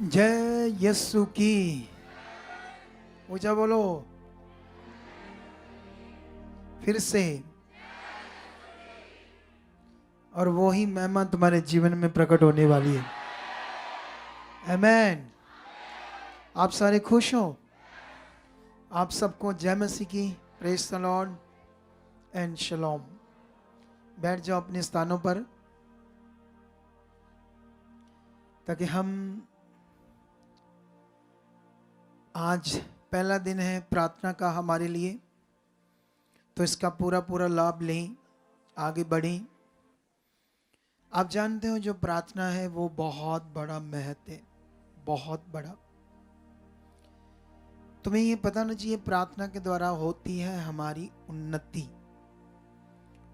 जय यीशु की। ऊंचा बोलो फिर से। और वो ही महिमा तुम्हारे जीवन में प्रकट होने वाली है। आमेन। आप सारे खुश हो? आप सबको जय मसीह की। Praise the lord and shalom. बैठ जाओ अपने स्थानों पर ताकि हम आज पहला दिन है प्रार्थना का हमारे लिए, तो इसका पूरा पूरा लाभ लें, आगे बढ़ें। आप जानते हो जो प्रार्थना है वो बहुत बड़ा महत्व है, बहुत बड़ा। तुम्हें ये पता ना चाहिए प्रार्थना के द्वारा होती है हमारी उन्नति।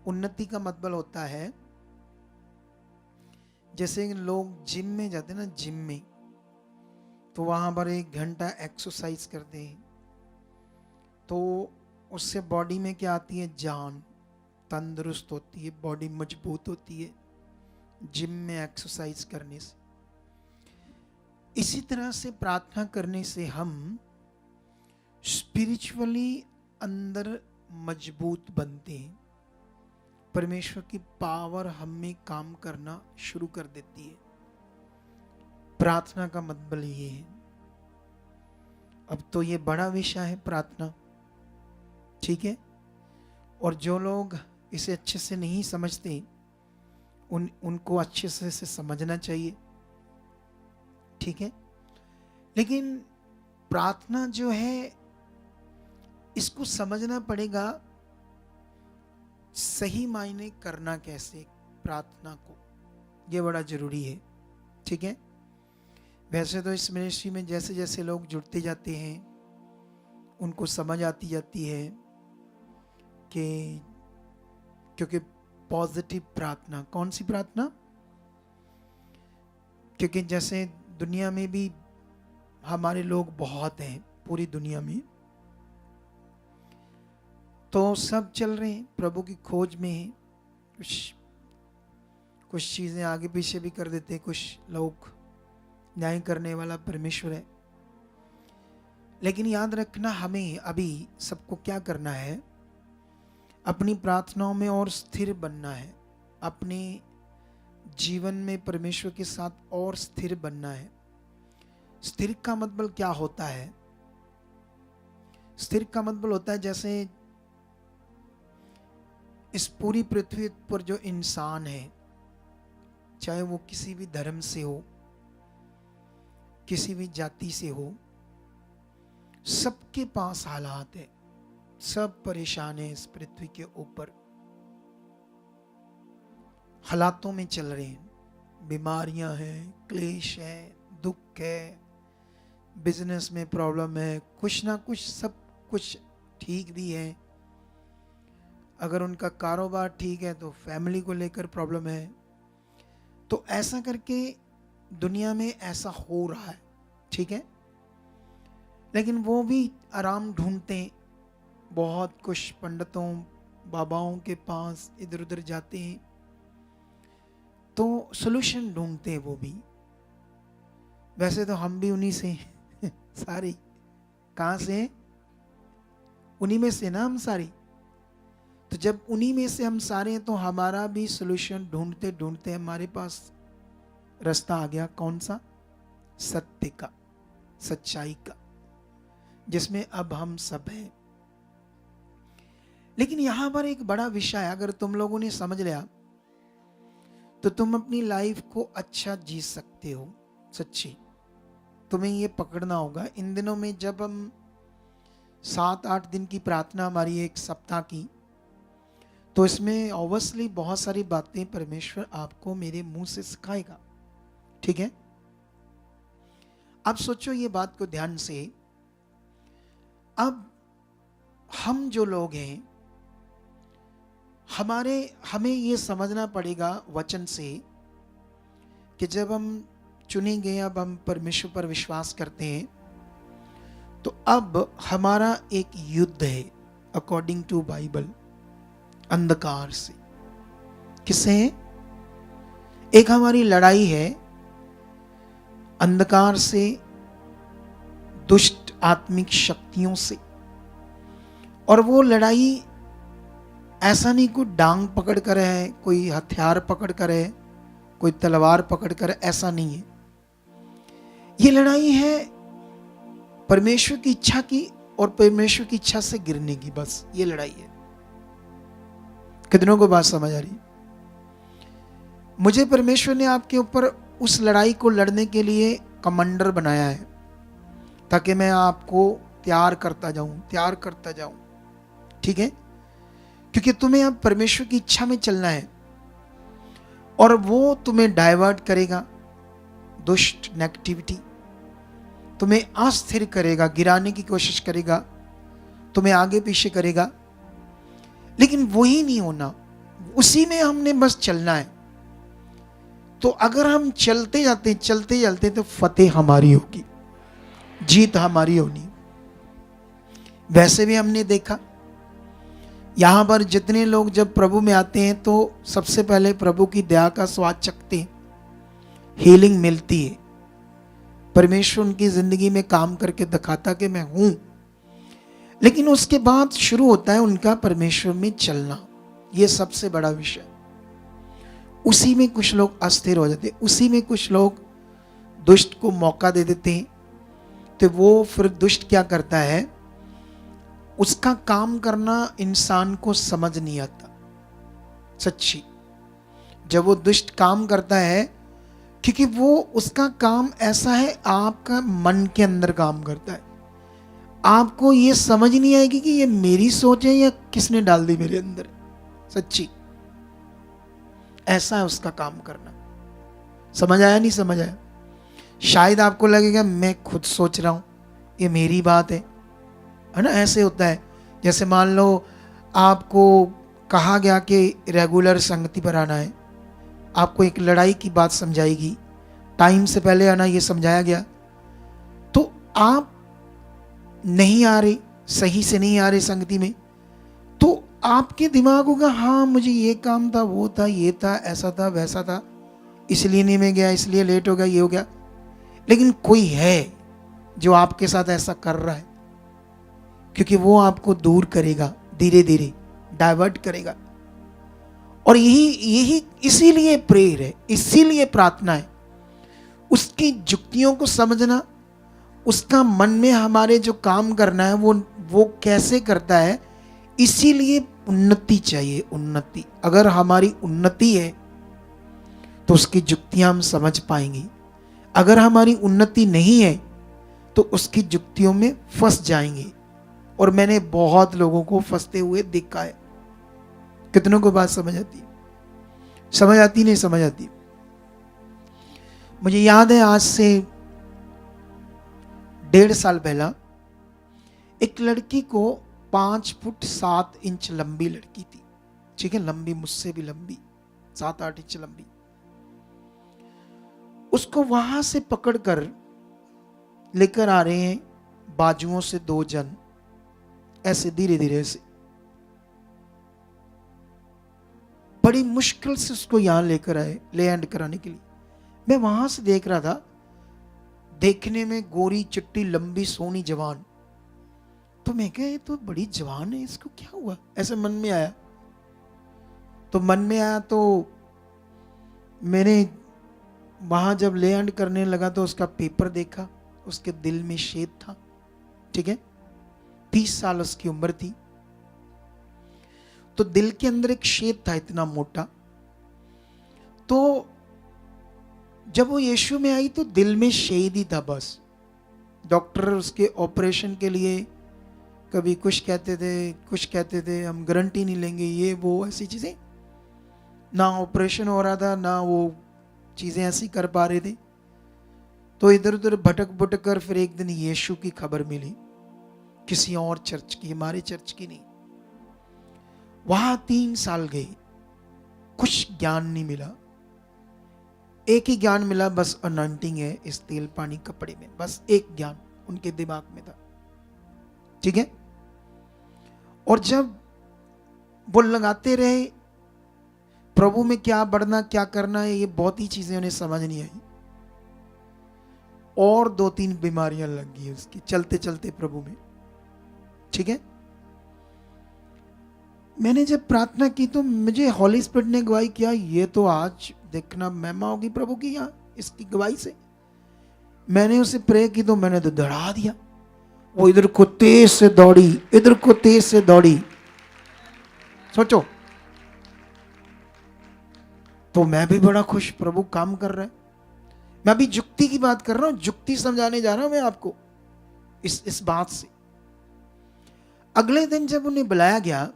उन्नति का मतलब होता है जैसे लोग जिम में जाते हैं ना, जिम में तो वहां पर 1 घंटा एक्सरसाइज करते हैं, तो उससे बॉडी में क्या आती है? जान, तंदुरुस्त होती है, बॉडी मजबूत होती है जिम में एक्सरसाइज करने से। इसी तरह से प्रार्थना करने से हम स्पिरिचुअली अंदर मजबूत बनते हैं। परमेश्वर की पावर हम में काम करना शुरू कर देती है। प्रार्थना का मतलब ये है। अब तो ये बड़ा विषय है प्रार्थना, ठीक है। और जो लोग इसे अच्छे से नहीं समझते उनको अच्छे से समझना चाहिए, ठीक है। लेकिन प्रार्थना जो है इसको समझना पड़ेगा, सही मायने करना कैसे प्रार्थना को, ये बड़ा जरूरी है, ठीक है। वैसे तो इस मिनिस्ट्री में जैसे जैसे लोग जुड़ते जाते हैं उनको समझ आती जाती है कि क्योंकि पॉजिटिव प्रार्थना, कौन सी प्रार्थना? क्योंकि जैसे दुनिया में भी हमारे लोग बहुत हैं, पूरी दुनिया में तो सब चल रहे हैं, प्रभु की खोज में हैं। कुछ चीजें आगे पीछे भी कर देते हैं, कुछ लोग न्याय करने वाला परमेश्वर है। लेकिन याद रखना, हमें अभी सबको क्या करना है? अपनी प्रार्थनाओं में और स्थिर बनना है, अपने जीवन में परमेश्वर के साथ और स्थिर बनना है। स्थिर का मतलब क्या होता है? स्थिर का मतलब होता है जैसे इस पूरी पृथ्वी पर जो इंसान है, चाहे वो किसी भी धर्म से हो, किसी भी जाति से हो, सबके पास हालात है, सब परेशान है। इस पृथ्वी के ऊपर हालातों में चल रहे हैं, बीमारियां हैं, क्लेश है, दुख है, बिजनेस में प्रॉब्लम है, कुछ ना कुछ, सब कुछ ठीक भी है। अगर उनका कारोबार ठीक है तो फैमिली को लेकर प्रॉब्लम है। तो ऐसा करके दुनिया में ऐसा हो रहा है, ठीक है। लेकिन वो भी आराम ढूंढते हैं, बहुत कुछ पंडितों बाबाओं के पास इधर उधर जाते हैं तो सॉल्यूशन ढूंढते हैं वो भी। वैसे तो हम भी उन्हीं से सारी, कहां से? उन्हीं में से ना हम सारी। तो जब उन्हीं में से हम सारे हैं तो हमारा भी सॉल्यूशन ढूंढते ढूंढते हमारे पास रास्ता आ गया। कौन सा? सत्य का, सच्चाई का, जिसमें अब हम सब हैं। लेकिन यहां पर एक बड़ा विषय है, अगर तुम लोगों ने समझ लिया तो तुम अपनी लाइफ को अच्छा जी सकते हो। सच्ची तुम्हें ये पकड़ना होगा। इन दिनों में जब हम 7-8 दिन की प्रार्थना हमारी, एक सप्ताह की, तो इसमें ऑब्वियसली बहुत सारी बातें परमेश्वर आपको मेरे मुंह से सिखाएगा, ठीक है। अब सोचो ये बात को ध्यान से। अब हम जो लोग हैं, हमें ये समझना पड़ेगा वचन से कि जब हम चुने गए, अब हम परमेश्वर पर विश्वास करते हैं, तो अब हमारा एक युद्ध है अकॉर्डिंग टू बाइबल, अंधकार से। किससे है? एक हमारी लड़ाई है अंधकार से, दुष्ट आत्मिक शक्तियों से। और वो लड़ाई ऐसा नहीं कोई डांग पकड़ कर है, कोई हथियार पकड़ कर है, कोई तलवार पकड़ कर, ऐसा नहीं है। ये लड़ाई है परमेश्वर की इच्छा की और परमेश्वर की इच्छा से गिरने की, बस ये लड़ाई है। कितनों को बात समझ आ रही? मुझे परमेश्वर ने आपके ऊपर उस लड़ाई को लड़ने के लिए कमांडर बनाया है, ताकि मैं आपको तैयार करता जाऊं, ठीक है? क्योंकि तुम्हें अब परमेश्वर की इच्छा में चलना है, और वो तुम्हें डाइवर्ट करेगा, दुष्ट नेगेटिविटी तुम्हें अस्थिर करेगा, गिराने की कोशिश करेगा, तुम्हें आगे पीछे करेगा, लेकिन वही नहीं होना, उसी में हमने बस चलना है। तो अगर हम चलते जाते तो फतेह हमारी होगी, जीत हमारी होनी। वैसे भी हमने देखा यहां पर जितने लोग जब प्रभु में आते हैं तो सबसे पहले प्रभु की दया का स्वाद चखते हैं, हीलिंग मिलती है, परमेश्वर उनकी जिंदगी में काम करके दिखाता कि मैं हूं। लेकिन उसके बाद शुरू होता है उनका परमेश्वर में चलना, यह सबसे बड़ा विषय। उसी में कुछ लोग अस्थिर हो जाते, उसी में कुछ लोग दुष्ट को मौका दे देते हैं। तो वो फिर दुष्ट क्या करता है, उसका काम करना इंसान को समझ नहीं आता सच्ची। जब वो दुष्ट काम करता है, क्योंकि वो उसका काम ऐसा है, आपका मन के अंदर काम करता है, आपको ये समझ नहीं आएगी कि ये मेरी सोच है या किसने डाल दी मेरे अंदर, सच्ची ऐसा है उसका काम करना। समझ आया? नहीं समझ आया? शायद आपको लगेगा मैं खुद सोच रहा हूं, ये मेरी बात है ना? ऐसे होता है। जैसे मान लो आपको कहा गया कि रेगुलर संगति पर आना है, आपको एक लड़ाई की बात समझाएगी, टाइम से पहले आना ये समझाया गया, तो आप नहीं आ रहे, सही से नहीं आ रहे संगति में, तो आपके दिमाग होगा हाँ मुझे ये काम था, वो था, ये था, ऐसा था, वैसा था, इसलिए नहीं मैं गया, इसलिए लेट हो गया, ये हो गया। लेकिन कोई है जो आपके साथ ऐसा कर रहा है, क्योंकि वो आपको दूर करेगा, धीरे धीरे डाइवर्ट करेगा। और यही इसीलिए प्रेयर है, इसीलिए प्रार्थना है, उसकी जुक्तियों को समझना, उसका मन में हमारे जो काम करना है वो कैसे करता है। इसीलिए उन्नति चाहिए, उन्नति। अगर हमारी उन्नति है तो उसकी जुक्तियां हम समझ पाएंगे, अगर हमारी उन्नति नहीं है तो उसकी जुक्तियों में फंस जाएंगे। और मैंने बहुत लोगों को फंसते हुए देखा है। कितनों को बात समझ आती है? समझ आती नहीं समझ आती? मुझे याद है आज से 1.5 साल पहला एक लड़की को 5 फुट 7 इंच लंबी लड़की थी, ठीक है, लंबी, मुझसे भी लंबी, 7-8 इंच लंबी। उसको वहां से पकड़कर लेकर आ रहे हैं बाजुओं से 2 जन, ऐसे धीरे धीरे से, बड़ी मुश्किल से उसको यहां लेकर आए, लैंड कराने के लिए। मैं वहां से देख रहा था, देखने में गोरी चिट्टी लंबी सोनी जवान, तो मैं कहा ये तो बड़ी जवान है, इसको क्या हुआ, ऐसे मन में आया। तो मैंने वहां जब लैंड करने लगा तो उसका पेपर देखा, उसके दिल में छेद था, ठीक है, 30 साल उसकी उम्र थी, तो दिल के अंदर एक छेद था इतना मोटा। तो जब वो यीशु में आई तो दिल में छेद ही था बस। डॉक्टर उसके ऑपरेशन के लिए कभी कुछ कहते थे हम गारंटी नहीं लेंगे, ये वो ऐसी चीजें, ना ऑपरेशन हो रहा था ना वो चीजें ऐसी कर पा रहे थे। तो इधर उधर भटक कर फिर एक दिन यीशु की खबर मिली, किसी और चर्च की, हमारे चर्च की नहीं। वहां 3 साल गए, कुछ ज्ञान नहीं मिला। एक ही ज्ञान मिला, बस अनॉइंटिंग है इस तेल पानी कपड़े में, बस एक ज्ञान उनके दिमाग में था, ठीक है। और जब वो लगाते रहे, प्रभु में क्या बढ़ना क्या करना है, ये बहुत ही चीजें उन्हें समझ नहीं आई। और 2-3 बीमारियां लग गई उसकी चलते चलते प्रभु में। ठीक है, मैंने जब प्रार्थना की तो मुझे हॉली स्पिरिट ने गवाही किया, ये तो आज देखना महिमा होगी प्रभु की यहाँ इसकी गवाही से। मैंने उसे प्रे की तो मैंने तो दौड़ा दिया, वो इधर को तेज से दौड़ी, इधर को तेज से दौड़ी। सोचो, तो मैं भी बड़ा खुश, प्रभु काम कर रहा है। मैं अभी जुक्ति की बात कर रहा हूं, जुक्ति समझाने जा रहा हूं मैं आपको इस बात से। अगले दिन जब उन्हें बुलाया गया,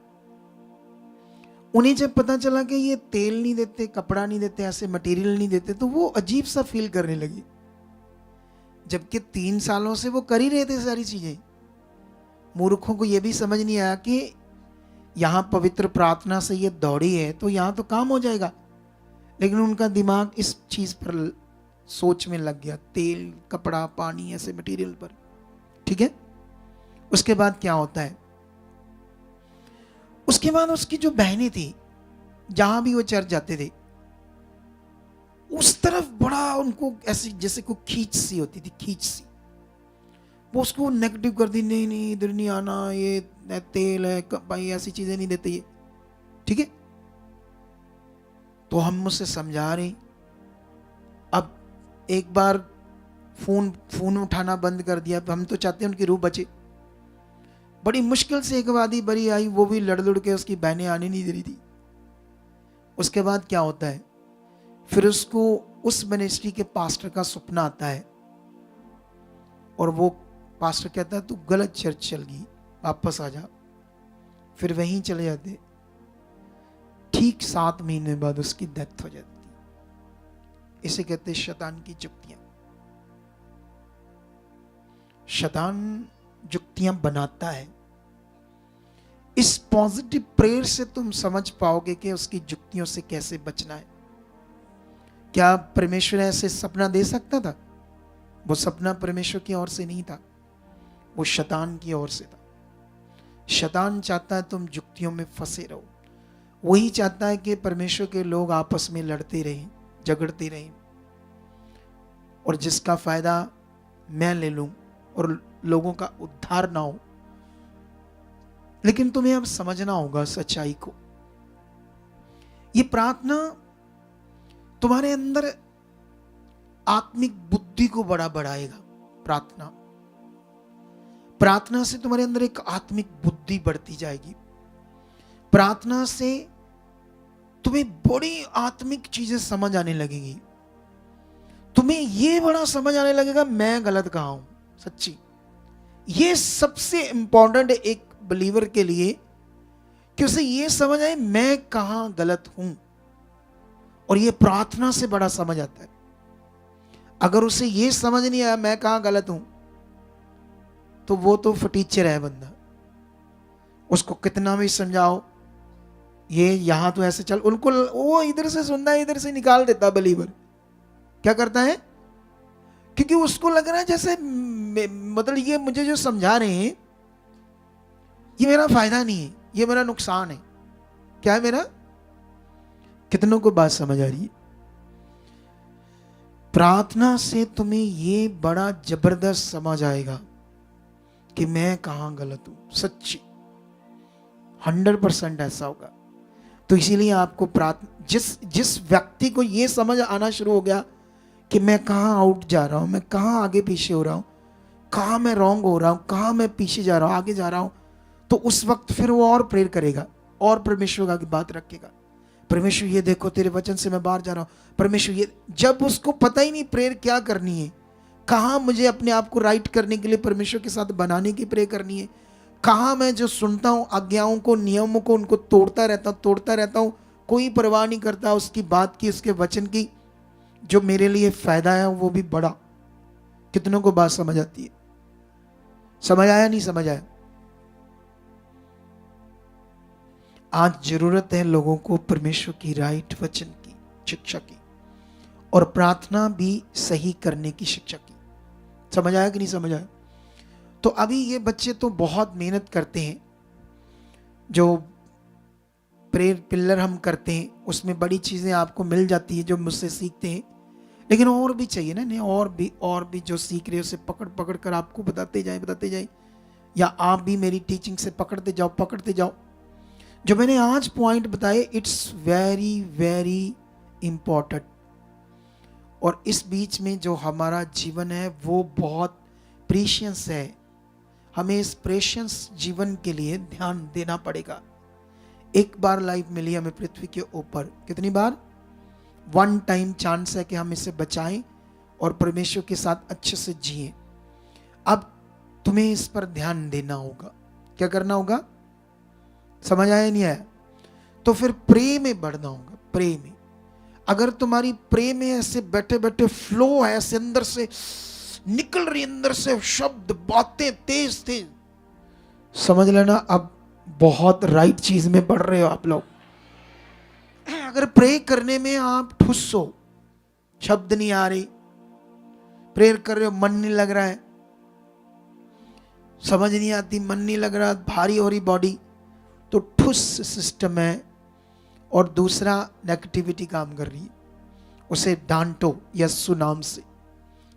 उन्हें जब पता चला कि ये तेल नहीं देते, कपड़ा नहीं देते, ऐसे मटेरियल नहीं देते, तो वो अजीब सा फील करने लगी, जबकि 3 सालों से वो कर ही रहे थे सारी चीजें। मूर्खों को ये भी समझ नहीं आया कि यहां पवित्र प्रार्थना से ये दौड़ी है तो यहां तो काम हो जाएगा, लेकिन उनका दिमाग इस चीज पर सोच में लग गया, तेल, कपड़ा, पानी, ऐसे मटेरियल पर। ठीक है, उसके बाद क्या होता है, उसके बाद उसकी जो बहनें थी, जहां भी वो चर्च जाते थे, उस तरफ बड़ा उनको ऐसी जैसे कोई खींच सी होती थी, खींच सी। वो उसको नेगेटिव कर दी, नहीं नहीं इधर नहीं आना, ये तेल है, भाई ऐसी चीजें नहीं देते ये। ठीक है, तो हम मुझसे समझा रहे। अब एक बार फोन उठाना बंद कर दिया, हम तो चाहते हैं उनकी रूह बचे। बड़ी मुश्किल से एक वादी बरी आई, वो भी लड़ लड़ के उसकी बहनें आने नहीं दे रही थी। उसके बाद क्या होता है, फिर उसको उस मिनिस्ट्री के पास्टर का सपना आता है और वो पास्टर कहता है तू गलत चर्च चल गई, वापस आ जा। फिर वहीं चले जाते। ठीक 7 महीने बाद उसकी डेथ हो जाती। इसे कहते हैं शैतान की जुक्तियां। शैतान जुक्तियां बनाता है। इस पॉजिटिव प्रेयर से तुम समझ पाओगे कि उसकी जुक्तियों से कैसे बचना है। क्या परमेश्वर ऐसे सपना दे सकता था? वो सपना परमेश्वर की ओर से नहीं था, वो शैतान की ओर से था। शैतान चाहता है तुम जुक्तियों में फंसे रहो। वही चाहता है कि परमेश्वर के लोग आपस में लड़ते रहें, झगड़ते रहें, और जिसका फायदा मैं ले लूं और लोगों का उद्धार ना हो। लेकिन तुम्हें अब समझना होगा सच्चाई को। ये प्रार्थना तुम्हारे अंदर आत्मिक बुद्धि को बड़ा बढ़ाएगा। प्रार्थना से तुम्हारे अंदर एक आत्मिक बुद्धि बढ़ती जाएगी। प्रार्थना से तुम्हें बड़ी आत्मिक चीजें समझ आने लगेंगी। तुम्हें यह बड़ा समझ आने लगेगा मैं गलत कहां हूं। सच्ची, ये सबसे इंपॉर्टेंट एक बिलीवर के लिए कि उसे यह समझ आए मैं कहां गलत हूं। और यह प्रार्थना से बड़ा समझ आता है। अगर उसे यह समझ नहीं आया मैं कहां गलत हूं, तो वो तो फटीचर है बंदा। उसको कितना भी समझाओ, ये यहां तो ऐसे चल, उनको वो इधर से सुनना है, इधर से निकाल देता बिलीवर। क्या करता है? क्योंकि उसको लग रहा है जैसे मतलब ये मुझे जो समझा रहे हैं ये मेरा फायदा नहीं है, ये मेरा नुकसान है। क्या है मेरा? कितनों को बात समझ आ रही है? प्रार्थना से तुम्हें ये बड़ा जबरदस्त समझ आएगा कि मैं कहां गलत हूं। सच्ची 100% ऐसा होगा। तो इसीलिए आपको जिस व्यक्ति को ये समझ आना शुरू हो गया कि मैं कहां आउट जा रहा हूं, मैं कहां आगे पीछे हो रहा हूं, कहां मैं रॉन्ग हो रहा हूं, कहां मैं पीछे जा रहा हूं, आगे जा रहा हूं, तो उस वक्त फिर वो और प्रेयर करेगा और परमेश्वर की बात रखेगा। परमेश्वर ये देखो तेरे वचन से मैं बाहर जा रहा हूं, परमेश्वर ये। जब उसको पता ही नहीं प्रेयर क्या करनी है, कहां मुझे अपने आप को राइट करने के लिए परमेश्वर के साथ बनाने की प्रेयर करनी है, कहां मैं जो सुनता हूं आज्ञाओं को, नियमों को, उनको तोड़ता रहता हूं, कोई परवाह नहीं करता उसकी बात की, उसके वचन की। जो मेरे लिए फायदा है वो भी बड़ा। कितनों को बात समझ आती है? समझ आया? नहीं समझ आया? आज जरूरत है लोगों को परमेश्वर की राइट वचन की शिक्षा की और प्रार्थना भी सही करने की शिक्षा की। समझ आया कि नहीं समझ आया? तो अभी ये बच्चे तो बहुत मेहनत करते हैं। जो प्रेयर पिलर हम करते हैं उसमें बड़ी चीजें आपको मिल जाती है जो मुझसे सीखते हैं। लेकिन और भी चाहिए ना, नहीं और भी जो सीख रहे हो उसे पकड़ पकड़ कर आपको बताते जाए, या आप भी मेरी टीचिंग से पकड़ते जाओ। जो मैंने आज पॉइंट बताए, इट्स वेरी वेरी इंपॉर्टेंट। और इस बीच में जो हमारा जीवन है वो बहुत प्रीशियस है। हमें इस प्रेशियस जीवन के लिए ध्यान देना पड़ेगा। एक बार लाइफ मिली हमें पृथ्वी के ऊपर, कितनी बार? वन टाइम चांस है कि हम इसे बचाएं और परमेश्वर के साथ अच्छे से जिएं। अब तुम्हें इस पर ध्यान देना होगा। क्या करना होगा? समझ आया नहीं आया? तो फिर प्रे में बढ़ना होगा। प्रे में अगर तुम्हारी प्रे में ऐसे बैठे बैठे फ्लो है, ऐसे अंदर से निकल रही, अंदर से शब्द बातें तेज तेज, समझ लेना अब बहुत राइट चीज में बढ़ रहे हो आप लोग। अगर प्रे करने में आप ठुस हो, शब्द नहीं आ रही, प्रेयर कर रहे हो मन नहीं लग रहा है, समझ नहीं आती, मन नहीं लग रहा, भारी हो रही बॉडी, तो ठुस सिस्टम है। और दूसरा, नेगेटिविटी काम कर रही है, उसे डांटो यस्सु नाम से,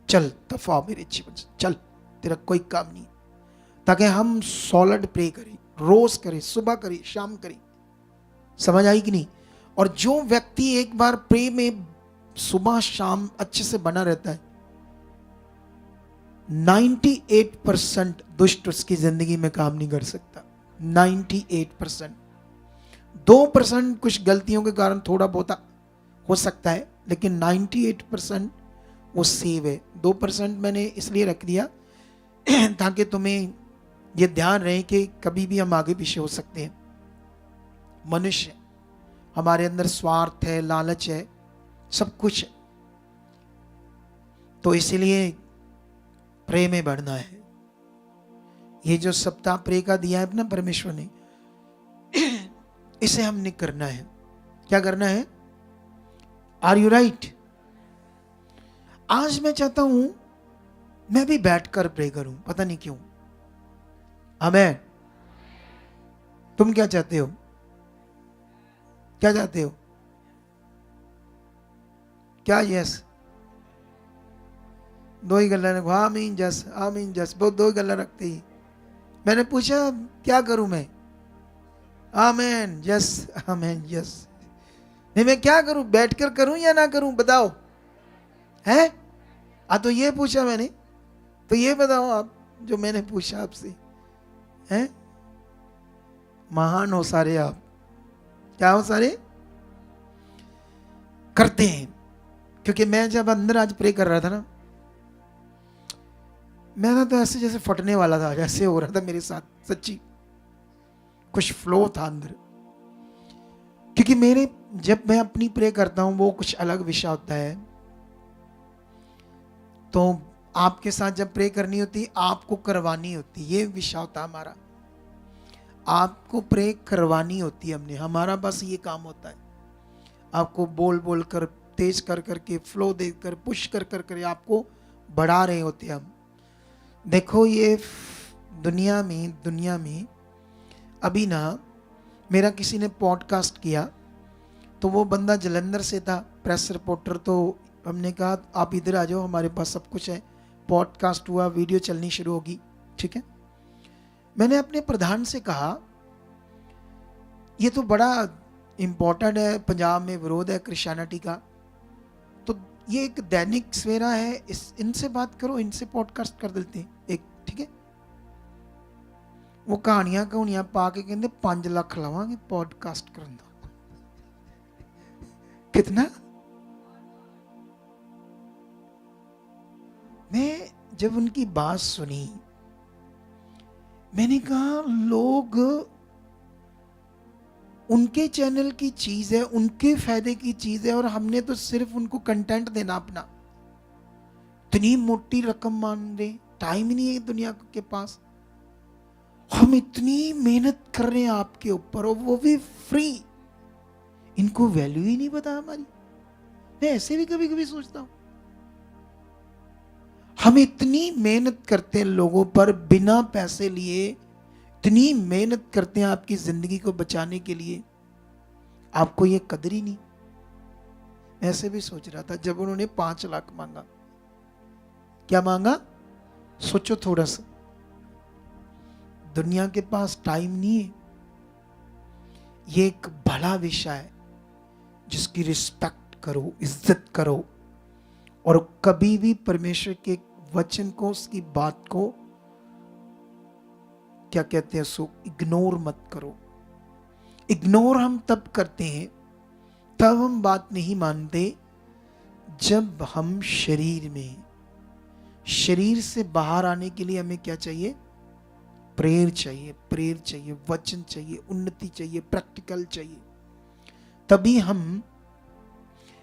चल दफा मेरे जीवन से, चल तेरा कोई काम नहीं। ताकि हम सॉलिड प्रे करें, रोज करें, सुबह करें, शाम करें। समझ आई कि नहीं? और जो व्यक्ति एक बार प्रे में सुबह शाम अच्छे से बना रहता है, 98% दुष्ट उसकी जिंदगी में काम नहीं कर सकता। 98%। 2% कुछ गलतियों के कारण थोड़ा बहुत हो सकता है, लेकिन 98% वो सेव है। 2% मैंने इसलिए रख दिया ताकि तुम्हें ये ध्यान रहे कि कभी भी हम आगे पीछे हो सकते हैं। मनुष्य, हमारे अंदर स्वार्थ है, लालच है, सब कुछ है। तो इसीलिए प्रे में बढ़ना है। ये जो सप्ताह प्रे का दिया है ना परमेश्वर ने, इसे हमने करना है। क्या करना है? Are you right? आज मैं चाहता हूं मैं भी बैठकर प्रे करूं, पता नहीं क्यों। आमेन। तुम क्या चाहते हो? क्या चाहते हो? क्या? यस, दो ही गल्ला रखो। आमीन जस, आमीन जस, बहुत दो ही गल्ला रखते ही। मैंने पूछा क्या करूं मैं? आमेन यस, आमेन यस। नहीं, मैं क्या करूं? बैठकर करूं या ना करूं, बताओ। है? तो ये पूछा मैंने, तो ये बताओ आप, जो मैंने पूछा आपसे। हैं? महान हो सारे आप। क्या हो सारे? करते हैं। क्योंकि मैं जब अंदर आज प्रे कर रहा था ना, मैं तो ऐसे जैसे फटने वाला था, जैसे हो रहा था मेरे साथ, सच्ची कुछ फ्लो था अंदर। क्योंकि जब मैं अपनी प्रे करता हूं वो कुछ अलग विषय होता है। तो आपके साथ जब प्रे करनी होती, आपको करवानी होती, ये विषय होता हमारा। आपको प्रे करवानी होती है हमने, हमारा बस ये काम होता है। आपको बोल बोल कर, तेज कर करके, फ्लो देकर, पुश कर कर कर आपको बढ़ा रहे होते हम। देखो ये दुनिया में अभी ना, मेरा किसी ने पॉडकास्ट किया, तो वो बंदा जलंधर से था, प्रेस रिपोर्टर। तो हमने कहा आप इधर आ जाओ, हमारे पास सब कुछ है। पॉडकास्ट हुआ, वीडियो चलनी शुरू होगी, ठीक है। मैंने अपने प्रधान से कहा ये तो बड़ा इम्पोर्टेंट है, पंजाब में विरोध है क्रिश्चियनिटी का, तो ये एक दैनिक सवेरा है, इनसे बात करो, इनसे पॉडकास्ट कर देते हैं एक, ठीक है। वो कहानियां पा के कहते 5 लाख लवांगे पॉडकास्ट करने का। कितना? मैं जब उनकी बात सुनी, मैंने कहा लोग, उनके चैनल की चीज है, उनके फायदे की चीज है, और हमने तो सिर्फ उनको कंटेंट देना अपना। इतनी मोटी रकम मान रहे, टाइम ही नहीं है दुनिया के पास। हम इतनी मेहनत कर रहे हैं आपके ऊपर, और वो भी फ्री। इनको वैल्यू ही नहीं पता हमारी। मैं ऐसे भी कभी कभी सोचता हूं, हम इतनी मेहनत करते हैं लोगों पर बिना पैसे लिए, इतनी मेहनत करते हैं आपकी जिंदगी को बचाने के लिए, आपको ये कदर ही नहीं। ऐसे भी सोच रहा था जब उन्होंने 5 लाख मांगा। क्या मांगा? सोचो थोड़ा सा। दुनिया के पास टाइम नहीं है। ये एक बड़ा विषय है जिसकी रिस्पेक्ट करो, इज्जत करो, और कभी भी परमेश्वर के वचन को, उसकी बात को, क्या कहते हैं, सो इग्नोर मत करो। इग्नोर हम तब करते हैं, तब हम बात नहीं मानते जब हम शरीर से बाहर आने के लिए हमें क्या चाहिए? प्रेयर चाहिए, वचन चाहिए, उन्नति चाहिए, प्रैक्टिकल चाहिए। तभी हम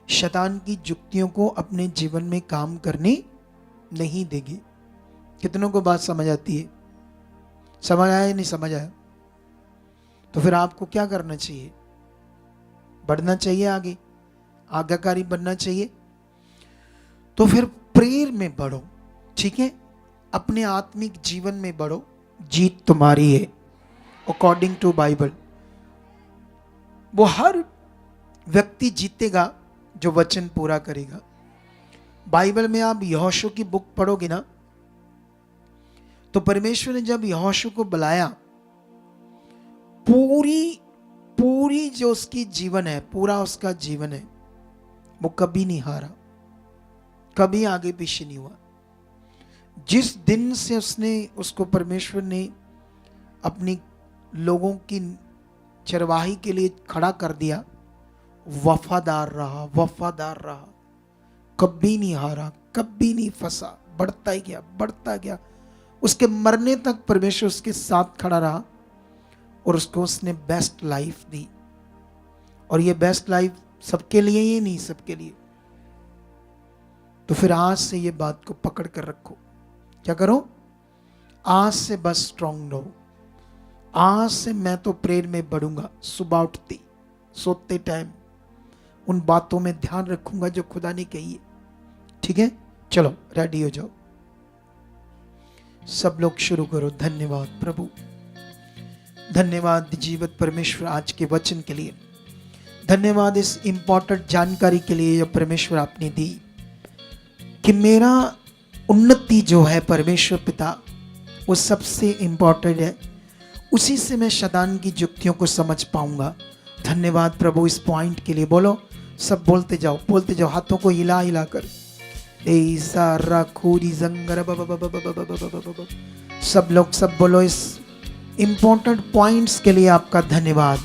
शैतान की जुक्तियों को अपने जीवन में काम करने नहीं देंगे। कितनों को बात समझ आती है? समझ आया या नहीं समझ आया? तो फिर आपको क्या करना चाहिए? बढ़ना चाहिए, आगे आज्ञाकारी बनना चाहिए। तो फिर प्रेयर में बढ़ो, ठीक है? अपने आत्मिक जीवन में बढ़ो। जीत तुम्हारी है अकॉर्डिंग टू बाइबल। वो हर व्यक्ति जीतेगा जो वचन पूरा करेगा। बाइबल में आप यहोशू की बुक पढ़ोगे ना, तो परमेश्वर ने जब यहोशू को बुलाया, पूरी जो उसकी जीवन है, पूरा उसका जीवन है, वो कभी नहीं हारा, कभी आगे पीछे नहीं हुआ। जिस दिन से उसको परमेश्वर ने अपनी लोगों की चरवाही के लिए खड़ा कर दिया, वफादार रहा, कभी नहीं हारा, कभी नहीं फंसा, बढ़ता ही गया। उसके मरने तक परमेश्वर उसके साथ खड़ा रहा और उसको उसने बेस्ट लाइफ दी। और ये बेस्ट लाइफ सबके लिए ही नहीं, सबके लिए। तो फिर आज से ये बात को पकड़ कर रखो। क्या करो? आज से बस स्ट्रांग रहो। आज से मैं तो प्रेयर में बढ़ूंगा। सुबह उठते, सोते टाइम उन बातों में ध्यान रखूंगा जो खुदा ने कही है। ठीक है, चलो रेडी हो जाओ, सब लोग शुरू करो। धन्यवाद प्रभु, धन्यवाद जीवत परमेश्वर आज के वचन के लिए। धन्यवाद इस इंपॉर्टेंट जानकारी के लिए जो परमेश्वर आपने दी, कि मेरा उन्नति जो है परमेश्वर पिता, वो सबसे इंपॉर्टेंट है। उसी से मैं शैतान की जुक्तियों को समझ पाऊंगा। धन्यवाद प्रभु इस पॉइंट के लिए। बोलो, सब बोलते जाओ, हाथों को हिला कर। सब लोग सब बोलो, इस इंपॉर्टेंट पॉइंट्स के लिए आपका धन्यवाद।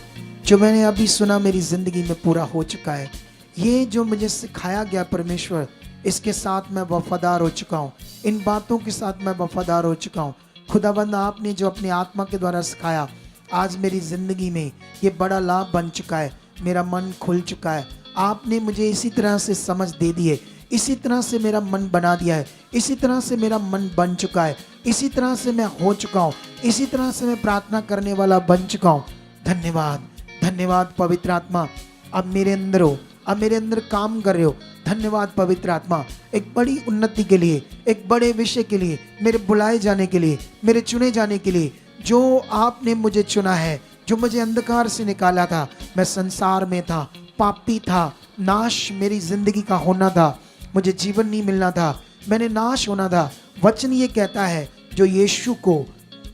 जो मैंने अभी सुना मेरी जिंदगी में पूरा हो चुका है। ये जो मुझे सिखाया गया परमेश्वर, इसके साथ मैं वफादार हो चुका हूँ। इन बातों के साथ मैं वफादार हो चुका हूँ। खुदाबंद आपने जो अपनी आत्मा के द्वारा सिखाया, आज मेरी जिंदगी में ये बड़ा लाभ बन चुका है। मेरा मन खुल चुका है। आपने मुझे इसी तरह से समझ दे दी है, इसी तरह से मेरा मन बना दिया है, इसी तरह से मेरा मन बन चुका है, इसी तरह से मैं हो चुका हूँ, इसी तरह से मैं प्रार्थना करने वाला बन चुका हूँ। धन्यवाद, धन्यवाद पवित्र आत्मा, अब मेरे अंदर हो, अब मेरे अंदर काम कर रहे हो। धन्यवाद पवित्र आत्मा, एक बड़ी उन्नति के लिए, एक बड़े विषय के लिए, मेरे बुलाए जाने के लिए, मेरे चुने जाने के लिए। जो आपने मुझे चुना है, जो मुझे अंधकार से निकाला था, मैं संसार में था, पापी था, नाश मेरी जिंदगी का होना था, मुझे जीवन नहीं मिलना था, मैंने नाश होना था। वचन ये कहता है, जो यीशु को,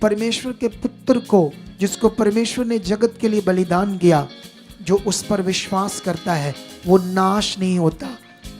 परमेश्वर के पुत्र को, जिसको परमेश्वर ने जगत के लिए बलिदान किया, जो उस पर विश्वास करता है वो नाश नहीं होता,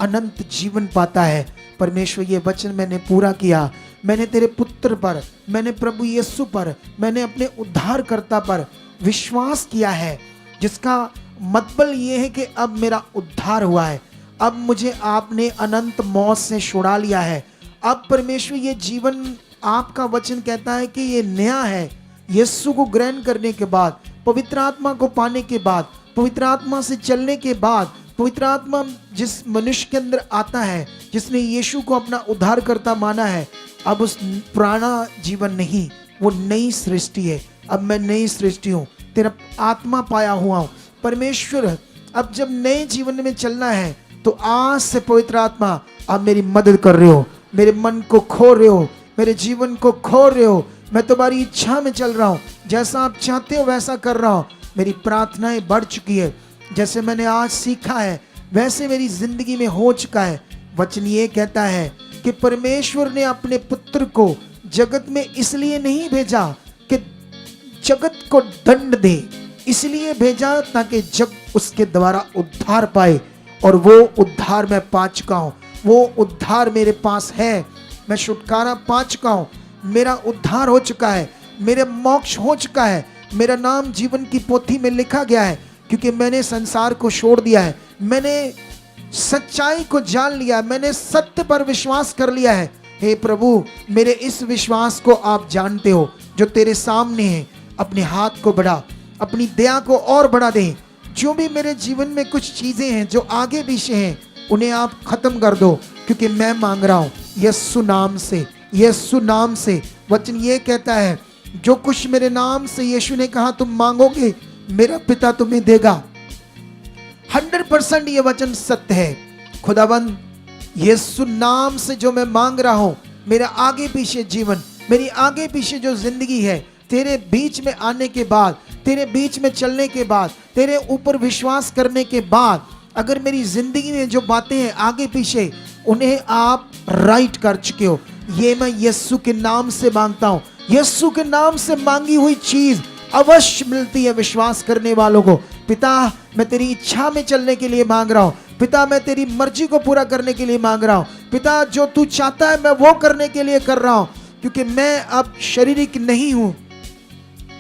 अनंत जीवन पाता है। परमेश्वर ये वचन मैंने पूरा किया। मैंने तेरे पुत्र पर, मैंने प्रभु यीशु पर, मैंने अपने उद्धारकर्ता पर विश्वास किया है, जिसका मतलब ये है कि अब मेरा उद्धार हुआ है। अब मुझे आपने अनंत मौत से छुड़ा लिया है। अब परमेश्वर ये जीवन, आपका वचन कहता है कि ये नया है। यीशु को ग्रहण करने के बाद, पवित्र आत्मा को पाने के बाद, पवित्र आत्मा से चलने के बाद, पवित्र आत्मा जिस मनुष्य के अंदर आता है, जिसने यीशु को अपना उद्धारकर्ता माना है, अब उस पुराना जीवन नहीं, वो नई सृष्टि है। अब मैं नई सृष्टि हूँ, तेरा आत्मा पाया हुआ हूँ। परमेश्वर, अब जब नए जीवन में चलना है, तो आज से पवित्र आत्मा आप मेरी मदद कर रहे हो, मेरे मन को खो रहे हो, मेरे जीवन को खो रहे हो। मैं तुम्हारी इच्छा में चल रहा हूँ, जैसा आप चाहते हो वैसा कर रहा हूँ। मेरी प्रार्थनाएं बढ़ चुकी है, जैसे मैंने आज सीखा है, वैसे मेरी जिंदगी में हो चुका है। वचन ये कहता है कि परमेश्वर ने अपने पुत्र को जगत में इसलिए नहीं भेजा कि जगत को दंड दे, इसलिए भेजा ताकि जग उसके द्वारा उद्धार पाए। और वो उद्धार मैं पा चुका हूं, वो उद्धार मेरे पास है। मैं छुटकारा पा चुका हूं, मेरा उद्धार हो चुका है, मेरे मोक्ष हो चुका है, मेरा नाम जीवन की पोथी में लिखा गया है, क्योंकि मैंने संसार को छोड़ दिया है, मैंने सच्चाई को जान लिया, मैंने सत्य पर विश्वास कर लिया है। हे प्रभु, मेरे इस विश्वास को आप जानते हो जो तेरे सामने है। अपने हाथ को बढ़ा, अपनी दया को और बढ़ा दे। जो भी मेरे जीवन में कुछ चीजें हैं जो आगे पीछे हैं, उन्हें आप खत्म कर दो, क्योंकि मैं मांग रहा हूं यीशु नाम से, यीशु नाम से। वचन ये कहता है जो कुछ मेरे नाम से यीशु ने कहा तुम मांगोगे, मेरा पिता तुम्हें देगा। 100% ये वचन सत्य है। खुदावंद, यीशु नाम से जो मैं मांग रहा हूं, मेरा आगे पीछे जीवन, मेरी आगे पीछे जो जिंदगी है, तेरे बीच में आने के बाद, तेरे बीच में चलने के बाद, तेरे ऊपर विश्वास करने के बाद, अगर मेरी जिंदगी में जो बातें हैं आगे पीछे, उन्हें आप राइट कर चुके हो। ये मैं यीशु के नाम से मांगता हूं। यीशु के नाम से मांगी हुई चीज अवश्य मिलती है विश्वास करने वालों को। पिता, मैं तेरी इच्छा में चलने के लिए मांग रहा हूं। पिता, मैं तेरी मर्जी को पूरा करने के लिए मांग रहा हूं। पिता, जो तू चाहता है मैं वो करने के लिए कर रहा हूं, क्योंकि मैं अब शारीरिक नहीं हूं,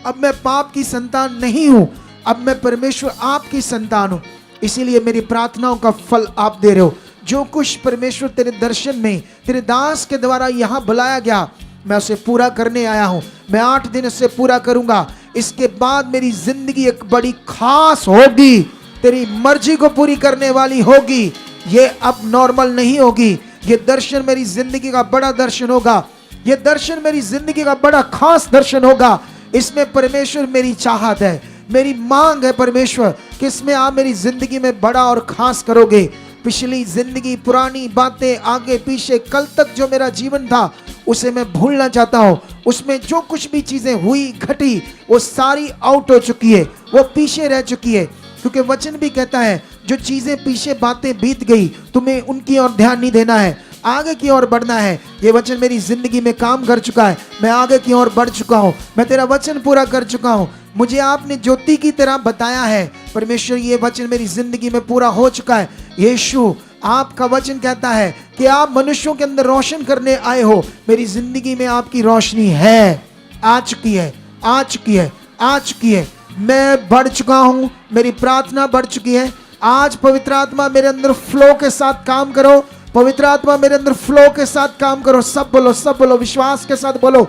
अब मैं पाप की संतान नहीं हूं, अब मैं परमेश्वर आपकी संतान हूं। इसीलिए मेरी प्रार्थनाओं का फल आप दे रहे हो। जो कुछ परमेश्वर तेरे दर्शन में तेरे दास के द्वारा यहां बुलाया गया, मैं उसे पूरा करने आया हूं। मैं 8 दिन से पूरा करूंगा। इसके बाद मेरी जिंदगी एक बड़ी खास होगी, तेरी मर्जी को पूरी करने वाली होगी। ये अब नॉर्मल नहीं होगी। ये दर्शन मेरी जिंदगी का बड़ा दर्शन होगा। ये दर्शन मेरी जिंदगी का बड़ा खास दर्शन होगा। इसमें परमेश्वर मेरी चाहत है, मेरी मांग है परमेश्वर कि इसमें आप मेरी जिंदगी में बड़ा और खास करोगे। पिछली जिंदगी, पुरानी बातें, आगे पीछे, कल तक जो मेरा जीवन था, उसे मैं भूलना चाहता हूँ। उसमें जो कुछ भी चीजें हुई, घटी, वो सारी आउट हो चुकी है, वो पीछे रह चुकी है। क्योंकि वचन भी कहता है जो चीजें पीछे बातें बीत गई, तुम्हें उनकी ओर ध्यान नहीं देना है, आगे की ओर बढ़ना है। ये वचन मेरी जिंदगी में काम कर चुका है। मैं आगे की ओर बढ़ चुका हूँ। मैं तेरा वचन पूरा कर चुका हूँ। मुझे आपने ज्योति की तरह बताया है परमेश्वर, ये वचन मेरी जिंदगी में पूरा हो चुका है। यीशु, आपका वचन कहता है कि आप मनुष्यों के अंदर रोशन करने आए हो। मेरी जिंदगी में आपकी रोशनी है, आ चुकी है, आ चुकी है, आ चुकी है। मैं बढ़ चुका हूं, मेरी प्रार्थना बढ़ चुकी है। आज पवित्र आत्मा मेरे अंदर फ्लो के साथ काम करो। पवित्र आत्मा मेरे अंदर फ्लो के साथ काम करो। सब बोलो, सब बोलो, विश्वास के साथ बोलो।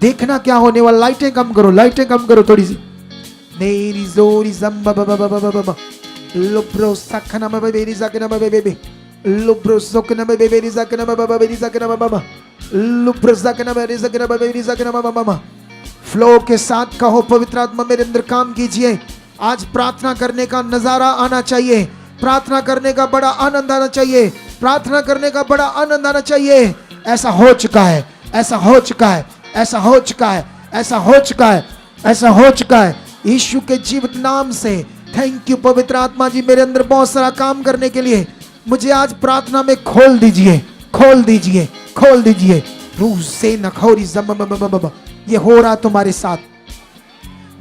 देखना क्या होने वाला। लाइटें कम करो, लाइटें कम करो थोड़ी सी। नेरी जोरी जम्बा बाबा बाबा बाबा लुब्रो सखना बाबा बेरी सकना बाबा बेबे लुब्रो सखना बाबा बेरी सकना बाबा बेरी सकना बाबा लुब्रो सखना बेरी सकना बाबा बेरी सकना बाबा। फ्लो के साथ कहो, पवित्र आत्मा मेरे अंदर काम कीजिए। आज प्रार्थना करने का नजारा आना चाहिए, प्रार्थना करने का बड़ा आनंद आना चाहिए, प्रार्थना करने का बड़ा आनंद आना चाहिए। ऐसा हो चुका है, ऐसा हो चुका है, ऐसा हो चुका है, ऐसा हो चुका है, ऐसा हो चुका है। यीशु के जीवित नाम से थैंक यू पवित्र आत्मा जी, मेरे अंदर बहुत सारा काम करने के लिए। मुझे आज प्रार्थना में खोल दीजिए, खोल दीजिए, खोल दीजिए। रूह से नखौरी जम, ये हो रहा तुम्हारे साथ।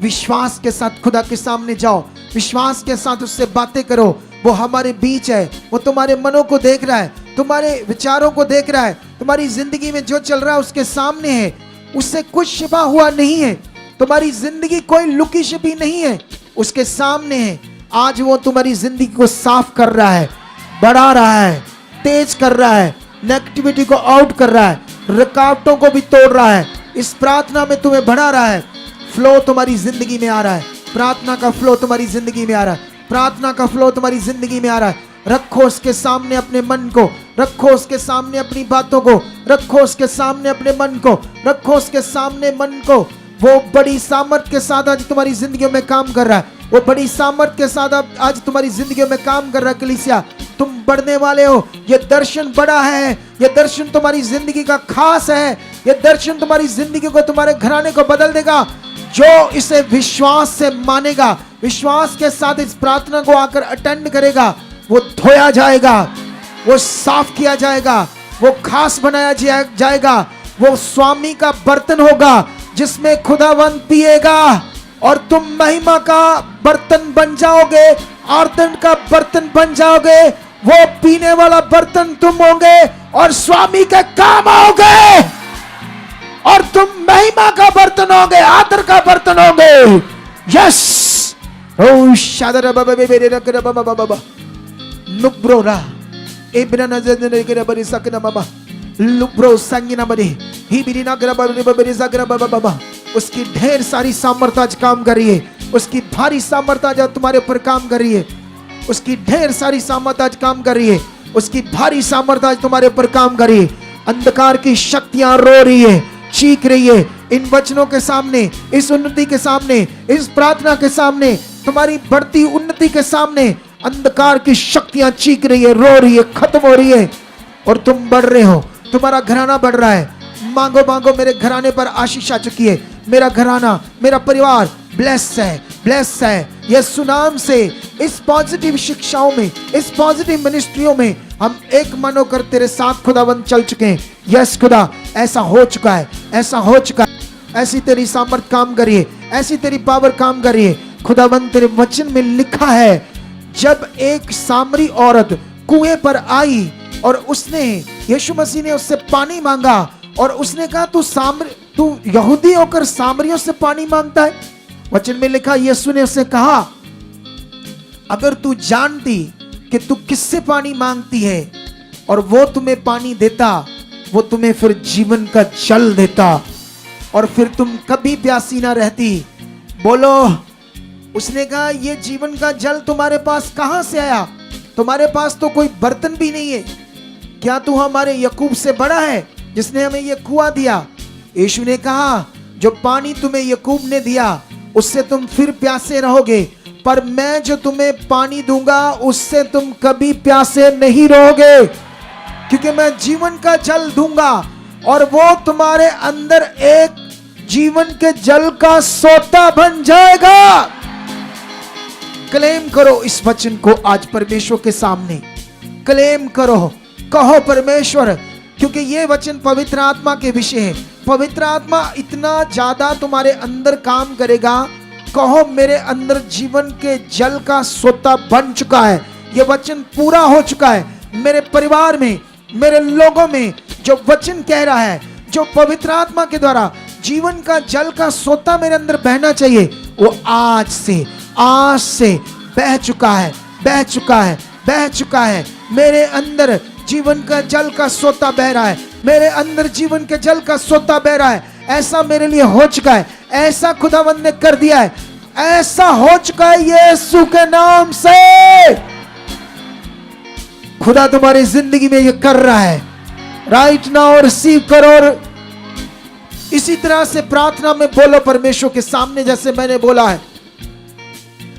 विश्वास के साथ खुदा के सामने जाओ, विश्वास के साथ उससे बातें करो। वो हमारे बीच है, वो तुम्हारे मनों को देख रहा है, तुम्हारे विचारों को देख रहा है, तुम्हारी जिंदगी में जो चल रहा है उसके सामने है। उससे कुछ छिपा हुआ नहीं है। तुम्हारी जिंदगी कोई लुकी छिपी नहीं है, उसके सामने है। आज वो तुम्हारी जिंदगी को साफ कर रहा है, बढ़ा रहा है, तेज कर रहा है, नेगेटिविटी को आउट कर रहा है, रुकावटों को भी तोड़ रहा है। इस प्रार्थना में तुम्हें बढ़ा रहा है। फ्लो तुम्हारी जिंदगी में आ रहा है, प्रार्थना का फ्लो तुम्हारी जिंदगी में आ रहा है, प्रार्थना का फ्लो तुम्हारी जिंदगी में आ रहा है। रखो उसके सामने अपने मन को, रखो उसके सामने अपनी बातों को, रखो उसके सामने अपने मन को, रखो उसके सामने मन को। वो बड़ी सामर्थ के साथ आज तुम्हारी जिंदगी में काम कर रहा है। वो बड़ी सामर्थ के साथ आज तुम्हारी जिंदगी में काम कर रहा है। कलीसिया, तुम बढ़ने वाले हो। ये दर्शन बड़ा है, ये दर्शन तुम्हारी जिंदगी का खास है। ये दर्शन तुम्हारी जिंदगी को, तुम्हारे घराने को बदल देगा। जो इसे विश्वास से मानेगा, विश्वास के साथ इस प्रार्थना को आकर अटेंड करेगा, वो धोया जाएगा, वो साफ किया जाएगा, वो खास बनाया जाएगा। वो स्वामी का बर्तन होगा जिसमें खुदावंद पिएगा और तुम महिमा का बर्तन बन जाओगे, आर्दन का बर्तन बन जाओगे। वो पीने वाला बर्तन तुम होंगे और स्वामी के काम आओगे, और तुम महिमा का बर्तन होंगे, आदर का बर्तन होंगे। यस ओ शादरा बाबा बेबे रकरा बाबा बाबा नुब्रोरा एब्रा नजर ने के बरी सकना बाबा लुब्रो संगिना बरी ही बिना नगरा बाबा बरी सकरा बाबा बाबा। उसकी ढेर सारी सामर्थ्य आज काम कर रही है, उसकी भारी सामर्थ्य आज तुम्हारे ऊपर काम कर रही है, उसकी ढेर सारी सामर्थ्य आज काम कर रही है, उसकी भारी सामर्थ्य आज तुम्हारे ऊपर काम कर रही है। अंधकार की शक्तियां रो रही है, चीख रही है इन वचनों के सामने, इस उन्नति के सामने, इस प्रार्थना के सामने, तुम्हारी बढ़ती उन्नति के सामने अंधकार की शक्तियां चीख रही है, रो रही है, खत्म हो रही है, और तुम बढ़ रहे हो, तुम्हारा घराना बढ़ रहा है। मांगो मांगो, मेरे घराने पर आशीष आ चुकी है, मेरा घराना, मेरा परिवार ब्लेस है, ब्लेस है। यीशु नाम से इस पॉजिटिव शिक्षाओं में, इस पॉजिटिव मिनिस्ट्रियों में हम एक मन होकर तेरे साथ खुदावंद चल चुके हैं। यस खुदा, ऐसा हो चुका है, ऐसा हो चुका है। ऐसी तेरी सामर्थ काम करिए, ऐसी तेरी पावर काम करिए। खुदावंद तेरे वचन में लिखा है, जब एक सामरी औरत कुएं पर आई और उसने, यीशु मसीह ने उससे पानी मांगा और उसने कहा तू यहूदी होकर सामरियों से पानी मांगता है। वचन में लिखा, यीशु ने उससे कहा, अगर तू जानती कि तू किससे पानी मांगती है और वो तुम्हें पानी देता, वो तुम्हें फिर जीवन का जल देता और फिर तुम कभी प्यासी ना रहती। बोलो। उसने कहा, ये जीवन का जल तुम्हारे पास कहां से आया? तुम्हारे पास तो कोई बर्तन भी नहीं है। क्या तू हमारे याकूब से बड़ा है जिसने हमें ये कुआं दिया? यीशु ने कहा, जो पानी तुम्हें याकूब ने दिया उससे तुम फिर प्यासे रहोगे, पर मैं जो तुम्हें पानी दूंगा उससे तुम कभी प्यासे नहीं रहोगे, क्योंकि मैं जीवन का जल दूंगा और वो तुम्हारे अंदर एक जीवन के जल का सोता बन जाएगा। क्लेम करो इस वचन को आज परमेश्वर के सामने, क्लेम करो, कहो परमेश्वर, क्योंकि ये वचन पवित्र आत्मा के विषय है। पवित्र आत्मा इतना ज्यादा तुम्हारे अंदर काम करेगा। कहो, मेरे अंदर जीवन के जल का सोता बन चुका है, ये वचन पूरा हो चुका है। मेरे परिवार में, मेरे लोगों में जो वचन कह रहा है, जो पवित्र आत्मा के द्वारा जीवन का जल का सोता मेरे अंदर बहना चाहिए, वो आज से बह चुका है, बह चुका है, बह चुका है। मेरे अंदर जीवन का जल का सोता बह रहा है, मेरे अंदर जीवन के जल का सोता बह रहा है। ऐसा मेरे लिए हो चुका है, ऐसा खुदावंद ने कर दिया है, ऐसा हो चुका है यीशु के नाम से। खुदा तुम्हारी जिंदगी में ये कर रहा है। राइट नाउ रिसीव करो और इसी तरह से प्रार्थना में बोलो परमेश्वर के सामने, जैसे मैंने बोला है।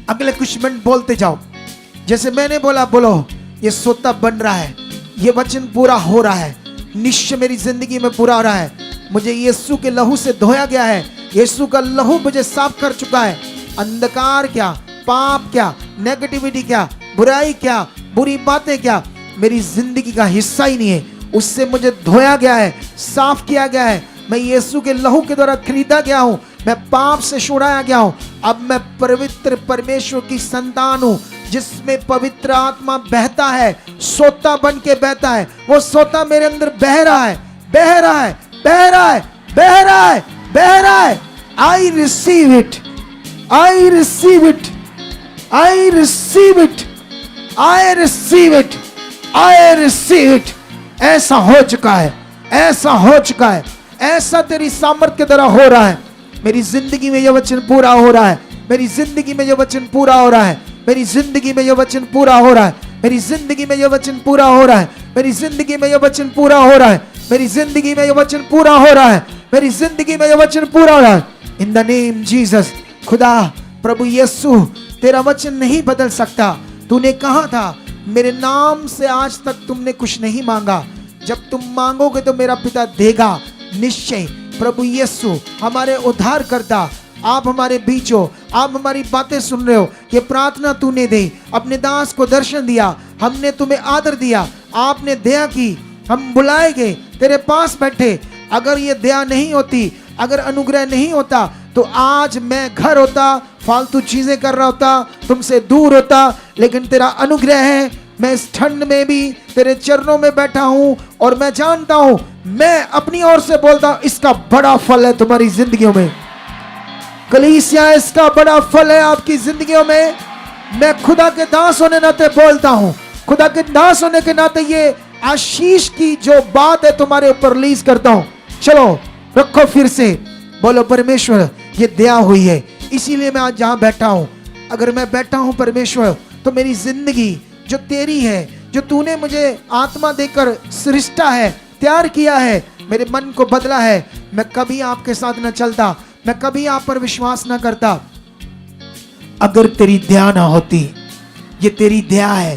अगले कुछ मिनट बोलते जाओ, जैसे मैंने बोला बोलो। ये सोता बन रहा है, ये वचन पूरा हो रहा है, निश्चय मेरी जिंदगी में पूरा हो रहा है। मुझे यीशु के लहू से धोया गया है, यीशु का लहू मुझे साफ कर चुका है। अंधकार क्या, पाप क्या, नेगेटिविटी क्या, बुराई क्या, बुरी बातें क्या, मेरी जिंदगी का हिस्सा ही नहीं है। उससे मुझे धोया गया है, साफ किया गया है। मैं यीशु के लहू के द्वारा खरीदा गया हूं, मैं पाप से छुड़ाया गया हूं। अब मैं पवित्र परमेश्वर की संतान हूं, जिसमें पवित्र आत्मा बहता है, सोता बन के बहता है। वो सोता मेरे अंदर बह रहा है, बह रहा है, बह रहा है, बह रहा है, बह रहा है। I receive it, I receive it, I receive it, I receive it, I receive it. ऐसा हो चुका है, ऐसा हो चुका है, ऐसा तेरी सामर्थ्य के द्वारा हो रहा है। मेरी जिंदगी में यह वचन पूरा हो रहा है, मेरी जिंदगी में यह वचन पूरा हो रहा है, मेरी जिंदगी में यह वचन पूरा हो रहा है, मेरी जिंदगी में यह वचन पूरा हो रहा है, मेरी जिंदगी में यह वचन पूरा हो रहा है, मेरी जिंदगी में यह वचन पूरा हो रहा है, मेरी जिंदगी में यह वचन पूरा हो रहा है। In the name Jesus. खुदा प्रभु यीशु, तेरा वचन नहीं बदल सकता। तूने कहा था, मेरे नाम से आज तक तुमने कुछ नहीं मांगा, जब तुम मांगोगे तो मेरा पिता देगा। निश्चय प्रभु यीशु हमारे उद्धार करता, आप हमारे बीच हो, आप हमारी बातें सुन रहे हो। ये प्रार्थना तूने दी, अपने दास को दर्शन दिया, हमने तुम्हें आदर दिया, आपने दया की, हम बुलाए गए, तेरे पास बैठे। अगर ये दया नहीं होती, अगर अनुग्रह नहीं होता, तो आज मैं घर होता, फालतू चीजें कर रहा होता, तुमसे दूर होता। लेकिन तेरा अनुग्रह है, मैं इस ठंड में भी तेरे चरणों में बैठा हूं और मैं जानता हूं, मैं अपनी ओर से बोलता हूं, इसका बड़ा फल है तुम्हारी जिंदगियों में। कलीसिया, इसका बड़ा फल है आपकी जिंदगियों में। मैं खुदा के दास होने नाते बोलता हूं, खुदा के दास होने के नाते ये आशीष की जो बात है तुम्हारे ऊपर रिलीज करता हूं। चलो रखो फिर से, बोलो परमेश्वर ये दया हुई है, इसीलिए मैं आज जहां बैठा हूं। अगर मैं बैठा हूं परमेश्वर, तो मेरी जिंदगी जो तेरी है, जो तूने मुझे आत्मा देकर सृष्टा है, तैयार किया है, मेरे मन को बदला है। मैं कभी आपके साथ न चलता, मैं कभी आप पर विश्वास न करता, अगर तेरी दया ना होती। ये तेरी दया है,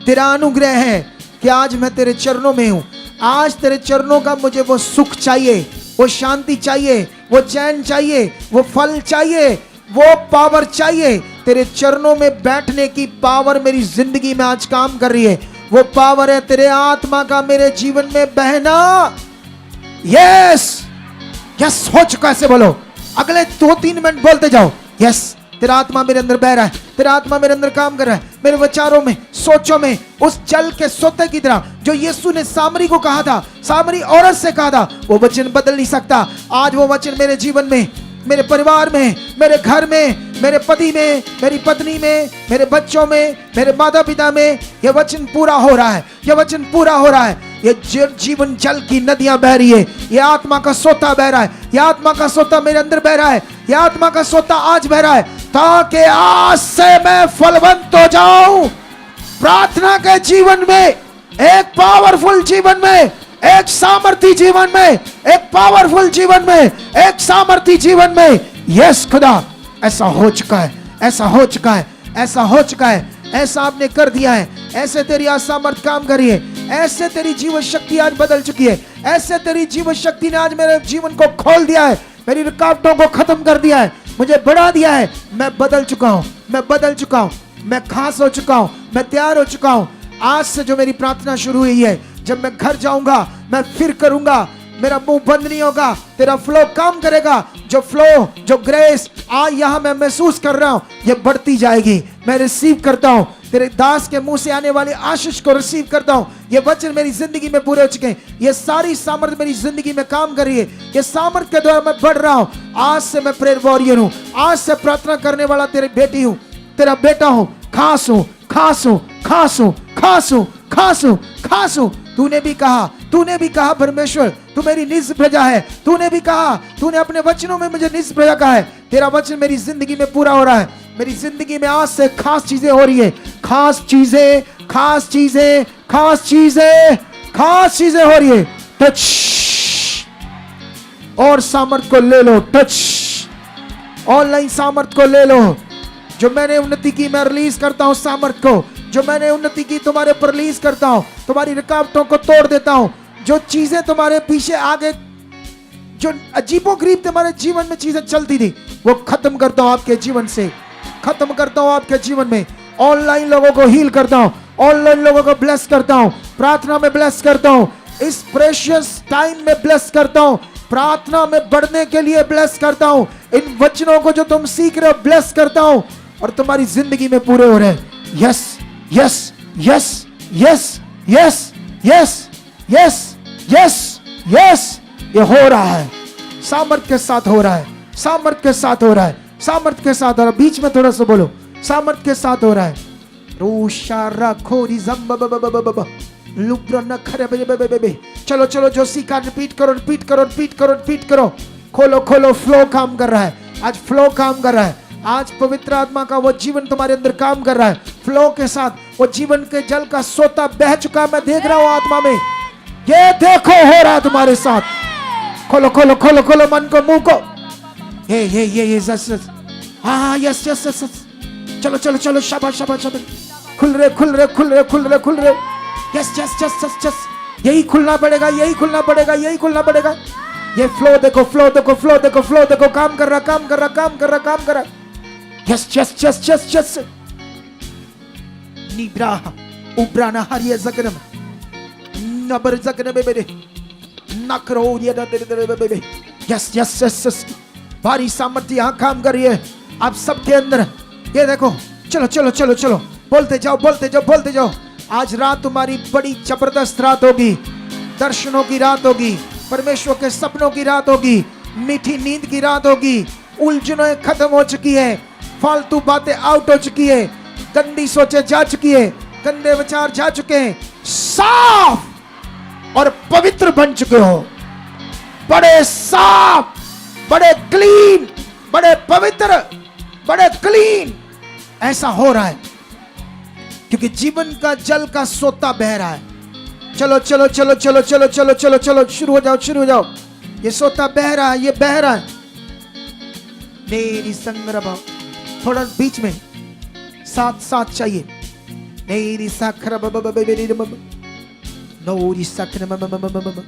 तेरा अनुग्रह है कि आज मैं तेरे चरणों में हूं। आज तेरे चरणों का मुझे वो सुख चाहिए, वो शांति चाहिए, वो चैन चाहिए, वो फल चाहिए, वो पावर चाहिए। तेरे चरणों में बैठने की पावर मेरी जिंदगी में आज काम कर रही है। वो पावर है तेरे आत्मा का मेरे जीवन में बहना। यस यस हो चुका है, ऐसे बोलो, अगले 2-3 मिनट बोलते जाओ। यस, तेरा आत्मा मेरे अंदर बह रहा है, तेरा आत्मा मेरे अंदर काम कर रहा है, मेरे विचारों में, सोचों में, उस जल के सोते की तरह जो यीशु ने सामरी को कहा था, सामरी औरत से कहा था, वो वचन बदल नहीं सकता। आज वो वचन मेरे जीवन में, मेरे परिवार में, मेरे घर में, मेरे पति में, मेरी पत्नी में, मेरे बच्चों में, मेरे माता पिता में, यह वचन पूरा हो रहा है, यह वचन पूरा हो रहा है। ये जीवन जल की नदियां बह रही है, यह आत्मा का सोता बह रहा है, यह आत्मा का सोता मेरे अंदर बह रहा है, यह आत्मा का सोता आज बह रहा है, ताकि आज से मैं फलवंत हो जाऊं। प्रार्थना के जीवन में, एक पावरफुल जीवन में, एक सामर्थी जीवन में, एक पावरफुल जीवन में, एक सामर्थी जीवन में। यस खुदा, ऐसा हो चुका है, ऐसा हो चुका है, ऐसा हो चुका है, ऐसा आपने कर दिया है। ऐसे तेरी आज सामर्थ काम करी है, ऐसे तेरी जीवन शक्ति आज बदल चुकी है, ऐसे तेरी जीवन शक्ति ने आज मेरे जीवन को खोल दिया है, मेरी रुकावटों को खत्म कर दिया है, मुझे बढ़ा दिया है। मैं बदल चुका हूं, मैं बदल चुका हूं, मैं खास हो चुका हूं, मैं तैयार हो चुका हूं। आज से जो मेरी प्रार्थना शुरू हुई है, जब मैं घर जाऊंगा मैं फिर करूंगा, मेरा मुंह बंद नहीं होगा, तेरा फ्लो काम करेगा। जो फ्लो, जो ग्रेस आज यहां मैं महसूस कर रहा हूं, ये बढ़ती जाएगी। मैं रिसीव करता हूं, तेरे दास के मुंह से आने वाले आशीष को रिसीव करता हूं। ये वचन मेरी जिंदगी में पूरे हो चुके हैं, ये सारी सामर्थ मेरी जिंदगी में काम कर रही है, ये सामर्थ के द्वारा मैं बढ़ रहा हूं। आज से मैं प्रेयर वॉरियर हूं, आज से प्रार्थना करने वाला तेरी बेटी हूं, तेरा बेटा हूं, खास हूं, खास हूं, खास हूं, खास हूं, खास हूं, खास हूं। तूने भी कहा, तूने भी कहा परमेश्वर तू मेरी निज प्रजा है, तूने भी कहा, तूने अपने वचनों में मुझे निज प्रजा कहा है। तेरा वचन मेरी जिंदगी में पूरा हो रहा है, मेरी जिंदगी में आज से खास चीजें हो रही है, खास चीजें, खास चीजें, खास चीजें, खास चीजें हो रही है। टच और सामर्थ को ले लो, टच ऑनलाइन सामर्थ को ले लो। जो मैंने उन्नति की मैं रिलीज करता हूं सामर्थ को, जो मैंने उन्नति की तुम्हारे पर रिलीज करता हूं, तुम्हारी रुकावटों को तोड़ देता हूं। जो चीजें तुम्हारे पीछे आगे, जो अजीबोगरीब तुम्हारे जीवन में चीजें चलती थी, वो खत्म करता हूं आपके जीवन से, खत्म करता हूं आपके जीवन में। ऑनलाइन लोगों को हील करता हूं, ऑनलाइन लोगों को ब्लेस करता हूं, प्रार्थना में ब्लेस करता हूं, इस प्रेशियस टाइम में ब्लेस करता हूं, प्रार्थना में बढ़ने के लिए ब्लेस करता हूं। इन वचनों को जो तुम सीख रहे हो ब्लेस करता हूं और तुम्हारी जिंदगी में पूरे हो रहे हैं। Yes yes yes yes yes yes yes yes yes, ये हो रहा है, सामर्थ के साथ हो रहा है, सामर्थ के साथ हो रहा है, सामर्थ के साथ हो रहा है। बीच में थोड़ा सा बोलो, सामर्थ के साथ हो रहा है। रोशारा खोरी जम्ब लुब्र न खरे बे। चलो चलो, जो सीखा रिपीट करो, रिपीट करो, रिपीट करो, रिपीट करो। खोलो खोलो, फ्लो काम कर रहा है आज, फ्लो काम कर रहा है आज। पवित्र आत्मा का वो जीवन तुम्हारे अंदर काम कर रहा है, फ्लो के साथ। वो जीवन के जल का सोता बह चुका है, मैं देख रहा हूं आत्मा में। ये देखो हो रहा है तुम्हारे साथ। खोलो खोलो खोलो खोलो मन को, मुंह को। ये हाँ यस यस यस। चलो चलो चलो, शाबाश शाबाश शाबाश। खुल रहे खुल रहे खुल रहे खुल रहे खुल रहे। Yes yes yes yes yes, यही खुलना पड़ेगा, यही खुलना पड़ेगा, यही खुलना पड़ेगा। ये फ्लो देखो, फ्लो देखो, फ्लो देखो, फ्लो देखो, काम कर रहा, काम कर रहा, काम कर रहा, काम कर रहा। Yes yes yes yes yes. निब्रा उब्राना हरिया जगनम नबर जगनम बेबे नकरो ये बेबे। यस यस यस यस, भारी सामर्थ्य यहाँ काम कर रही है आप सबके अंदर। ये देखो, चलो चलो चलो चलो, बोलते जाओ बोलते जाओ बोलते जाओ। आज रात तुम्हारी बड़ी जबरदस्त रात होगी, दर्शनों की रात होगी, परमेश्वर के सपनों की रात होगी, मीठी नींद की रात होगी। उलझनें खत्म हो चुकी है, फालतू बातें आउट हो चुकी है, गंदी सोचें जा चुकी है, गंदे विचार जा चुके हैं, साफ और पवित्र बन चुके हो। बड़े साफ, बड़े क्लीन, बड़े पवित्र, बड़े क्लीन ऐसा हो रहा है क्योंकि जीवन का जल का सोता बह रहा है। चलो चलो चलो चलो चलो चलो चलो चलो, शुरू हो जाओ शुरू हो जाओ। ये सोता बह रहा है, ये बह रहा है। मेरी संग्रह थोड़ा बीच में साथ साथ चाहिए। मेरी साखर नोरी साखर।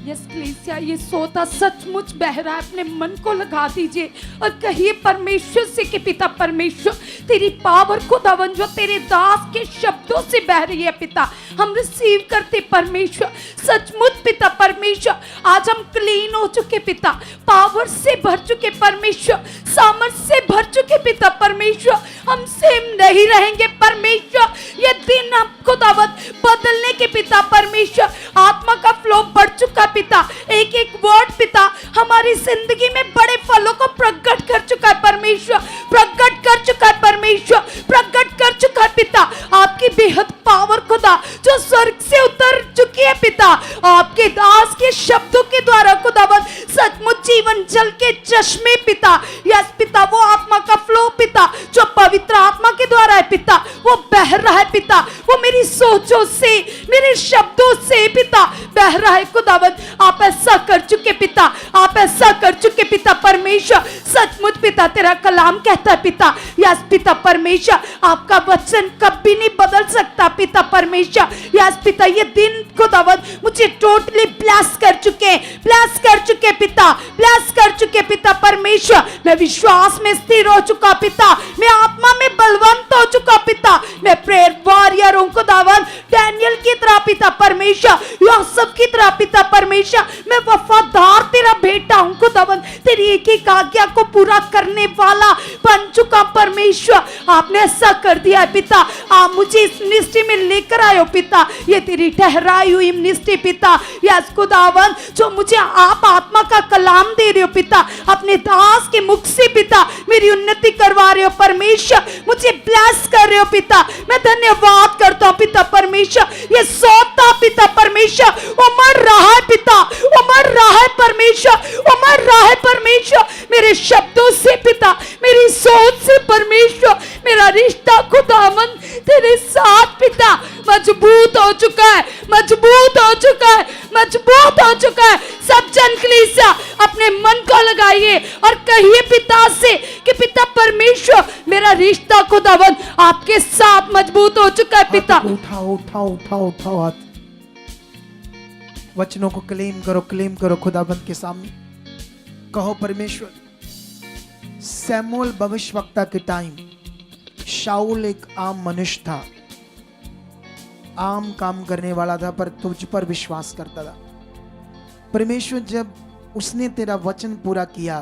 यस कलीसिया, ये सोता सचमुच बह रहा है। अपने मन को लगा दीजिए और कहिए परमेश्वर से कि पिता परमेश्वर, तेरी पावर खुदावन जो तेरे दास के शब्दों से बह रही है पिता, हम रिसीव करते परमेश्वर। सचमुच पिता परमेश्वर, आज हम क्लीन हो चुके पिता, पावर से भर चुके परमेश्वर, सामर्थ से भर चुके पिता परमेश्वर। हम सेम नहीं रहेंगे परमेश्वर। ये दिन हम खुदावत बदलने के पिता परमेश्वर, आत्मा का फ्लो बढ़ चुका पिता। एक एक वर्ड पिता हमारी जिंदगी में बड़े फलों को प्रकट कर चुका है परमेश्वर, प्रकट कर चुका है परमेश्वर, प्रकट कर चुका है पिता। आपकी बेहद पावर खुदा जो स्वर्ग से उतर चुकी है पिता, आपके दास के शब्दों के द्वारा खुदावंद सचमुच जीवन जल के चश्मे पिता, यस पिता, वो आत्मा का फ्लो पिता जो पवित्र आत्मा के द्वारा है पिता, वो बह रहा है पिता। वो मेरी सोचों से, मेरे शब्दों से पिता बह रहा है खुदावंद। आप ऐसा कर चुके पिता, आप ऐसा कर चुके पिता परमेश्वर। सचमुच पिता तेरा कलाम कहता है पिता, यस पिता परमेश्वर, आपका वचन कभी नहीं बदल सकता पिता परमेश्वर। यस पिता, ये दिन खुदावंद मुझे टोटली ब्लेस कर चुके, ब्लेस कर चुके पिता, ब्लेस कर चुके पिता परमेश्वर। मैं विश्वास में स्थिर हो चुका पिता, मैं आत्मा में बलवंत हो चुका पिता, मैं प्रेयर वॉरियर हूं खुदावंद, डैनियल की तरह पिता परमेश्वर, यूसुफ की तरह पिता परमेश्वर। मैं वफादार तेरा बेटा हूं खुदावंद, तेरी एक एक आज्ञा को पूरा करने वाला बन चुका परमेश्वर। आपने ऐसा कर दिया है पिता, आप मुझे इस मिनिस्ट्री में लेकर आए हो पिता। ये तेरी ठहराई हुई मिनिस्ट्री पिता, यस खुदावंद, जो मुझे आप आत्मा का कलाम दे रहे हो पिता, अपने दास के मुख से पिता मेरी उन्नति करवा रहे हो परमेश्वर, मुझे ब्लेस कर रहे हो पिता। मैं धन्यवाद करता हूं पिता परमेश्वर। ये सोता पिता परमेश्वर वो मर रहा है पिता, वो मर रहा है परमेश्वर, वो मर रहा है परमेश्वर। मेरे शब्दों से पिता, मेरी सोच से परमेश्वर, मेरा रिश्ता खुदावन तेरे साथ पिता मजबूत हो चुका है, मजबूत हो चुका है, मजबूत हो चुका है। सब जन कलीसिया अपने मन को लगाइए और कहिए पिता से कि पिता परमेश्वर, मेरा रिश्ता खुदावन आपके साथ मजबूत हो चुका है पिता। उठाओ उठाओ उठाओ उठाओ हाथ, वचनों को क्लेम करो खुदाबंद के सामने। कहो परमेश्वर, सैमुअल भविष्यवक्ता के टाइम शाऊल एक आम मनुष्य था, आम काम करने वाला था, पर तुझ पर विश्वास करता था। परमेश्वर जब उसने तेरा वचन पूरा किया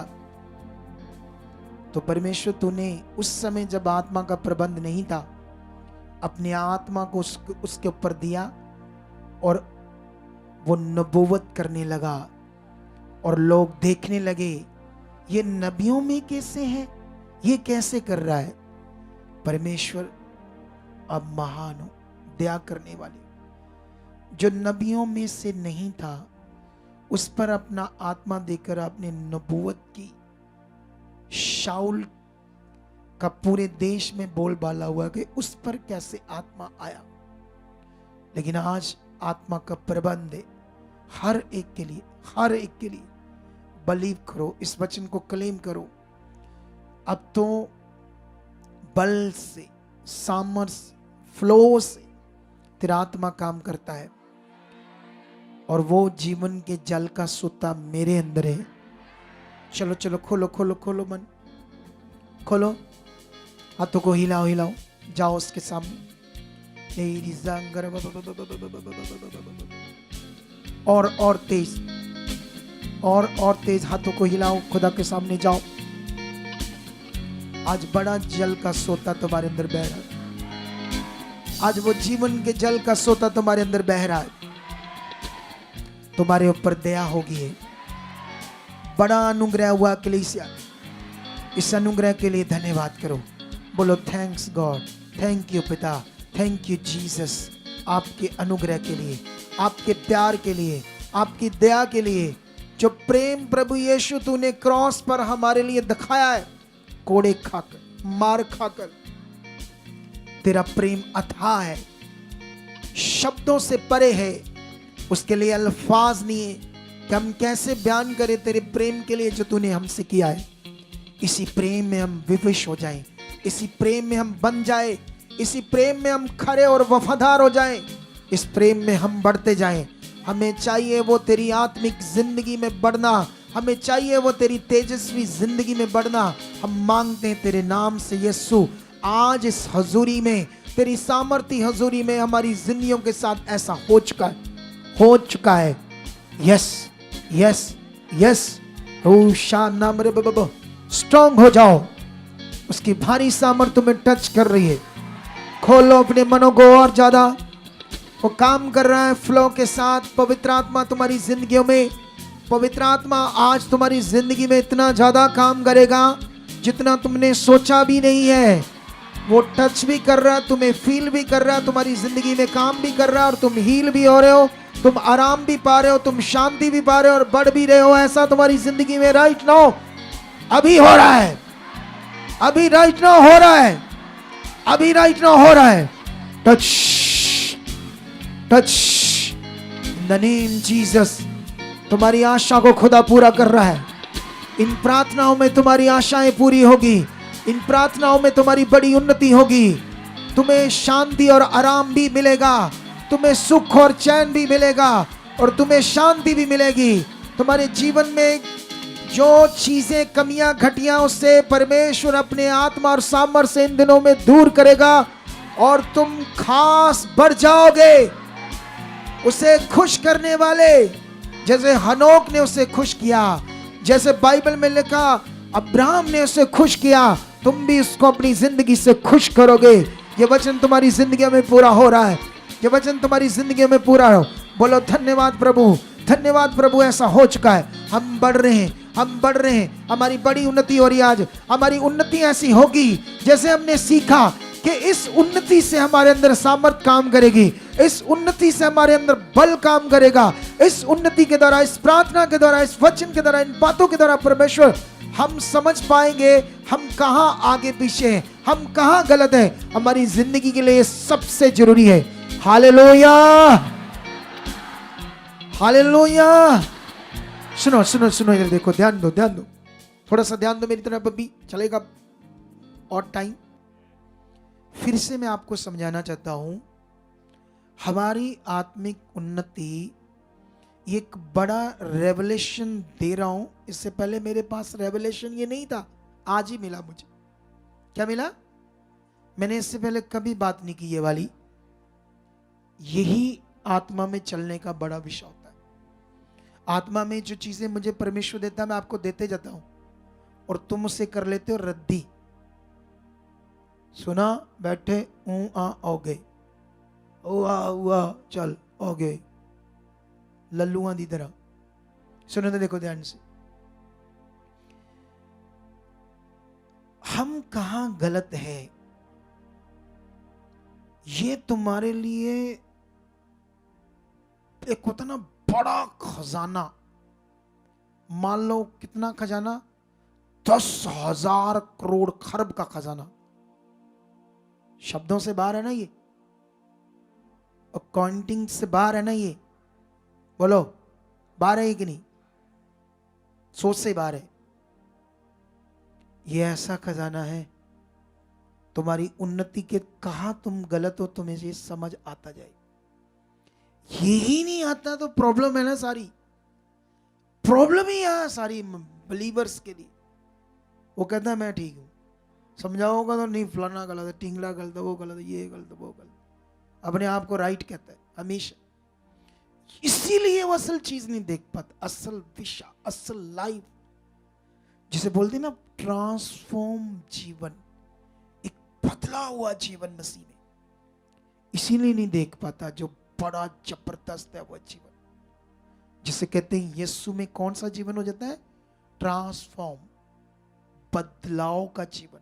तो परमेश्वर तूने उस समय जब आत्मा का प्रबंध नहीं था, अपने आत्मा को उसके ऊपर दिया और वो नबूवत करने लगा और लोग देखने लगे ये नबियों में कैसे है, ये कैसे कर रहा है। परमेश्वर अब महान हो, दया करने वाले, जो नबियों में से नहीं था उस पर अपना आत्मा देकर आपने नबूवत की। शाऊल का पूरे देश में बोलबाला हुआ कि उस पर कैसे आत्मा आया, लेकिन आज आत्मा का प्रबंध है हर एक के लिए, हर एक के लिए। बिलीव करो, इस वचन को क्लेम करो। अब तो बल से, सामर्थ, फ्लो से तेरा आत्मा काम करता है और वो जीवन के जल का सोता मेरे अंदर है। चलो चलो, खोलो खोलो खोलो, मन खोलो, हाथों को हिलाओ हिलाओ, जाओ उसके सामने। तेरी जंगर और तेज, और तेज हाथों को हिलाओ, खुदा के सामने जाओ। आज बड़ा जल का सोता तुम्हारे अंदर बह रहा है। आज वो जीवन के जल का सोता तुम्हारे अंदर बह रहा है। तुम्हारे ऊपर दया होगी है। बड़ा अनुग्रह हुआ कलीसिया, इस अनुग्रह के लिए धन्यवाद करो। बोलो थैंक्स गॉड, थैंक यू पिता, थैंक यू जीसस, आपके अनुग्रह के लिए, आपके प्यार के लिए, आपकी दया के लिए, जो प्रेम प्रभु यीशु तूने क्रॉस पर हमारे लिए दिखाया है। कोड़े खाकर, मार खाकर, तेरा प्रेम अथाह है, शब्दों से परे है। उसके लिए अल्फाज नहीं है कि हम कैसे बयान करें तेरे प्रेम के लिए जो तूने हमसे किया है। इसी प्रेम में हम विवश हो जाएं, इसी प्रेम में हम बन जाएं, इसी प्रेम में हम खरे और वफादार हो जाएं, इस प्रेम में हम बढ़ते जाएं। हमें चाहिए वो तेरी आत्मिक जिंदगी में बढ़ना, हमें चाहिए वो तेरी तेजस्वी जिंदगी में बढ़ना। हम मांगते हैं तेरे नाम से यीशु, आज इस हजूरी में, तेरी सामर्थी हजूरी में हमारी जिंदगियों के साथ ऐसा हो चुका है, हो चुका है। यस यस यस, स्ट्रांग हो जाओ, उसकी भारी सामर्थ तुम्हें टच कर रही है। खोलो अपने मनों को और ज्यादा, वो काम कर रहा है फ्लो के साथ। पवित्र आत्मा तुम्हारी जिंदगियों में, पवित्र आत्मा आज तुम्हारी जिंदगी में इतना ज्यादा काम करेगा जितना तुमने सोचा भी नहीं है। वो टच भी कर रहा है, तुम्हें फील भी कर रहा है, तुम्हारी जिंदगी में काम भी कर रहा है, और तुम हील भी हो रहे हो, तुम आराम भी पा रहे हो, तुम शांति भी पा रहे हो और बढ़ भी रहे हो। ऐसा तुम्हारी जिंदगी में राइट नाउ अभी हो रहा है, अभी राइट नाउ हो रहा है, अभी राइट नाउ हो रहा है। Touch touch in the name Jesus. तुम्हारी आशा को खुदा पूरा कर रहा है। इन प्रार्थनाओं में तुम्हारी आशाएं पूरी होगी, इन प्रार्थनाओं में तुम्हारी बड़ी उन्नति होगी। तुम्हें शांति और आराम भी मिलेगा, तुम्हें सुख और चैन भी मिलेगा, और तुम्हें शांति भी मिलेगी। तुम्हारे जीवन में जो चीजें कमियां घटियां, उससे परमेश्वर अपने आत्मा और सामर्थ्य से इन दिनों में दूर करेगा, और तुम खास बढ़ जाओगे। उसे खुश करने वाले, जैसे हनोक ने उसे खुश किया, जैसे बाइबल में लिखा अब्राहम ने उसे खुश किया, तुम भी उसको अपनी जिंदगी से खुश करोगे। ये वचन तुम्हारी जिंदगी में पूरा हो रहा है, ये वचन तुम्हारी जिंदगी में पूरा हो। बोलो धन्यवाद प्रभु, धन्यवाद प्रभु, ऐसा हो चुका है। हम बढ़ रहे हैं, हम बढ़ रहे हैं, हमारी बड़ी उन्नति हो रही है। आज हमारी उन्नति ऐसी होगी जैसे हमने सीखा कि इस उन्नति से हमारे अंदर सामर्थ काम करेगी, इस उन्नति से हमारे अंदर बल काम करेगा। इस उन्नति के द्वारा, इस प्रार्थना के द्वारा, इस वचन के द्वारा, इन बातों के द्वारा परमेश्वर हम समझ पाएंगे हम कहां आगे पीछे हैं, हम कहां गलत है। हमारी जिंदगी के लिए ये सबसे जरूरी है। Hallelujah, hallelujah. सुनो सुनो सुनो, इधर देखो, ध्यान दो, ध्यान दो, थोड़ा सा ध्यान दो मेरी तरफ। अभी चलेगा और टाइम। फिर से मैं आपको समझाना चाहता हूं, हमारी आत्मिक उन्नति एक बड़ा रेवलेशन दे रहा हूं। इससे पहले मेरे पास रेवलेशन ये नहीं था, आज ही मिला मुझे। क्या मिला? मैंने इससे पहले कभी बात नहीं की ये वाली। यही आत्मा में चलने का बड़ा विषय होता है। आत्मा में जो चीजें मुझे परमेश्वर देता है, मैं आपको देते जाता हूं, और तुम उसे कर लेते हो रद्दी। सुना, बैठे, आ गए, ओ आ चल हो गए, लल्लुआ दी तरह। सुनो तो देखो ध्यान से, हम कहां गलत है, ये तुम्हारे लिए एक होता ना बड़ा खजाना। मान लो कितना खजाना, 10,000 करोड़ खरब का खजाना। शब्दों से बाहर है ना ये, अकाउंटिंग से बाहर है ना ये। बोलो बाहर है कि नहीं? सोच से बाहर है। ये ऐसा खजाना है, तुम्हारी उन्नति के कहां तुम गलत हो तुम्हें ये समझ आता जाए। यही नहीं आता तो प्रॉब्लम है ना, सारी प्रॉब्लम ही है सारी बिलीवर्स के लिए। वो कहता है मैं ठीक हूं, समझाओगा तो नहीं, फलाना गलत है, टिंगला गलत है, वो गलत है, ये गलत है, वो गलत। अपने आप को राइट कहता है हमेशा, इसीलिए वो असल चीज नहीं देख पाता, असल विषय, असल लाइफ, जिसे बोलते हैं ना ट्रांसफॉर्म जीवन, एक बदला हुआ जीवन मसीह में, इसीलिए नहीं देख पाता। जो बड़ा जबरदस्त है वो जीवन, जिसे कहते हैं यीशु में कौन सा जीवन हो जाता है, ट्रांसफॉर्म, बदलाव का जीवन,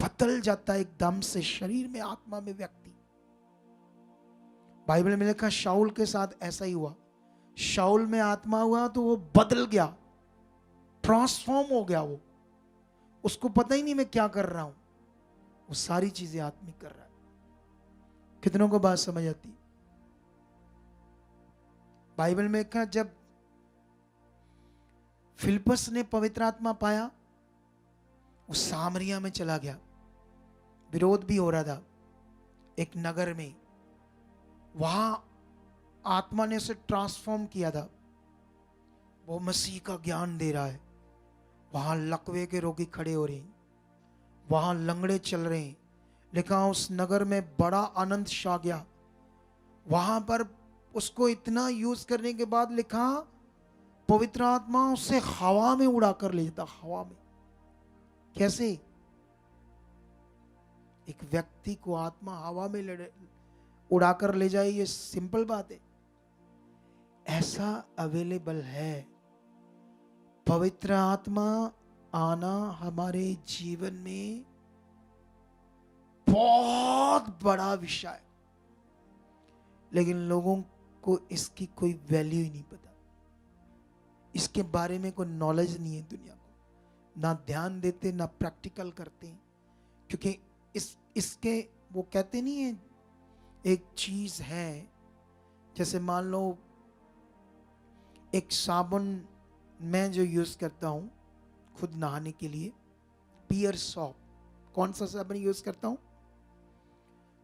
बदल जाता है एकदम से, शरीर में, आत्मा में व्यक्ति। बाइबल में लिखा शाऊल के साथ ऐसा ही हुआ, शाऊल में आत्मा हुआ तो वो बदल गया, ट्रांसफॉर्म हो गया, वो उसको पता ही नहीं मैं क्या कर रहा हूं, वो सारी चीजें आत्मिक कर रहा है। कितनों को बात समझ आती? बाइबल में लिखा जब फिलिपस ने पवित्र आत्मा पाया, वो सामरिया में चला गया, विरोध भी हो रहा था एक नगर में, वहां आत्मा ने उसे ट्रांसफॉर्म किया था, वो मसीह का ज्ञान दे रहा है, वहां लकवे के रोगी खड़े हो रहे हैं, वहां लंगड़े चल रहे हैं। लिखा उस नगर में बड़ा आनंद छा गया। वहां पर उसको इतना यूज करने के बाद लिखा पवित्र आत्मा उसे हवा में उड़ा कर ले जाता, हवा में। कैसे? एक व्यक्ति को आत्मा हवा में उड़ाकर ले जाए, ये सिंपल बात है। ऐसा अवेलेबल है। पवित्र आत्मा आना हमारे जीवन में बहुत बड़ा विषय है, लेकिन लोगों को इसकी कोई वैल्यू ही नहीं पता, इसके बारे में कोई नॉलेज नहीं है दुनिया को, ना ध्यान देते ना प्रैक्टिकल करते हैं। क्योंकि इसके वो कहते नहीं है, एक चीज है, जैसे मान लो एक साबुन मैं जो यूज करता हूं खुद नहाने के लिए, पियर सॉप, कौन सा साबुन यूज करता हूं,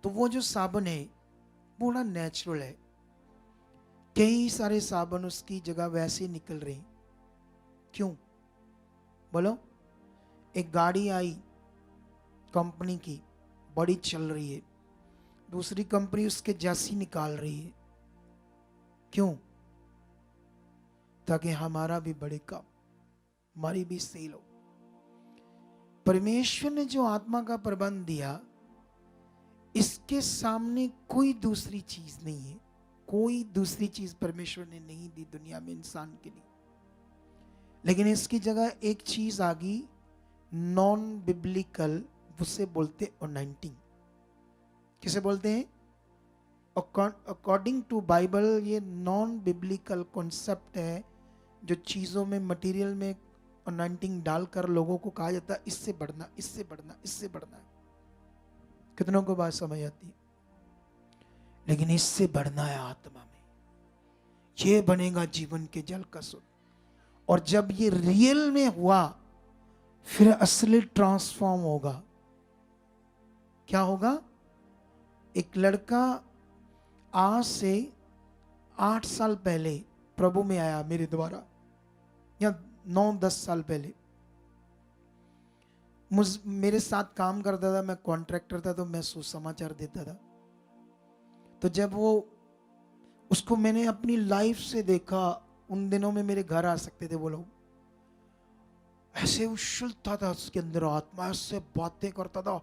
तो वो जो साबुन है वो बड़ा नेचुरल है। कई सारे साबुन उसकी जगह वैसे निकल रहे हैं, क्यों बोलो? एक गाड़ी आई कंपनी की, बड़ी चल रही है, दूसरी कंपनी उसके जैसी निकाल रही है, क्यों? ताकि हमारा भी बढ़े काम, हमारी भी सेल हो। परमेश्वर ने जो आत्मा का प्रबंध दिया, इसके सामने कोई दूसरी चीज नहीं है, कोई दूसरी चीज परमेश्वर ने नहीं दी दुनिया में इंसान के लिए। लेकिन इसकी जगह एक चीज आ गई, नॉन बिब्लिकल, उसे बोलते अनॉइंटिंग। किसे बोलते हैं? अकॉर्डिंग टू बाइबल ये नॉन बिब्लिकल कॉन्सेप्ट है, जो चीजों में, मटेरियल में अनॉइंटिंग डालकर लोगों को कहा जाता है इससे बढ़ना, इससे बढ़ना, इससे बढ़ना है। कितनों को बात समझ आती है? लेकिन इससे बढ़ना है आत्मा में, ये बनेगा जीवन के जल का सुध। और जब ये रियल में हुआ, फिर असली ट्रांसफॉर्म होगा। क्या होगा? एक लड़का आज से 8 साल पहले प्रभु में आया मेरे द्वारा, या 9-10 साल पहले, मेरे साथ काम करता था, मैं कॉन्ट्रैक्टर था, तो मैं सुसमाचार देता था। तो जब वो, उसको मैंने अपनी लाइफ से देखा, उन दिनों में मेरे घर आ सकते थे वो लोग, ऐसे उछलता था उसके अंदर आत्मा, ऐसे बातें करता था,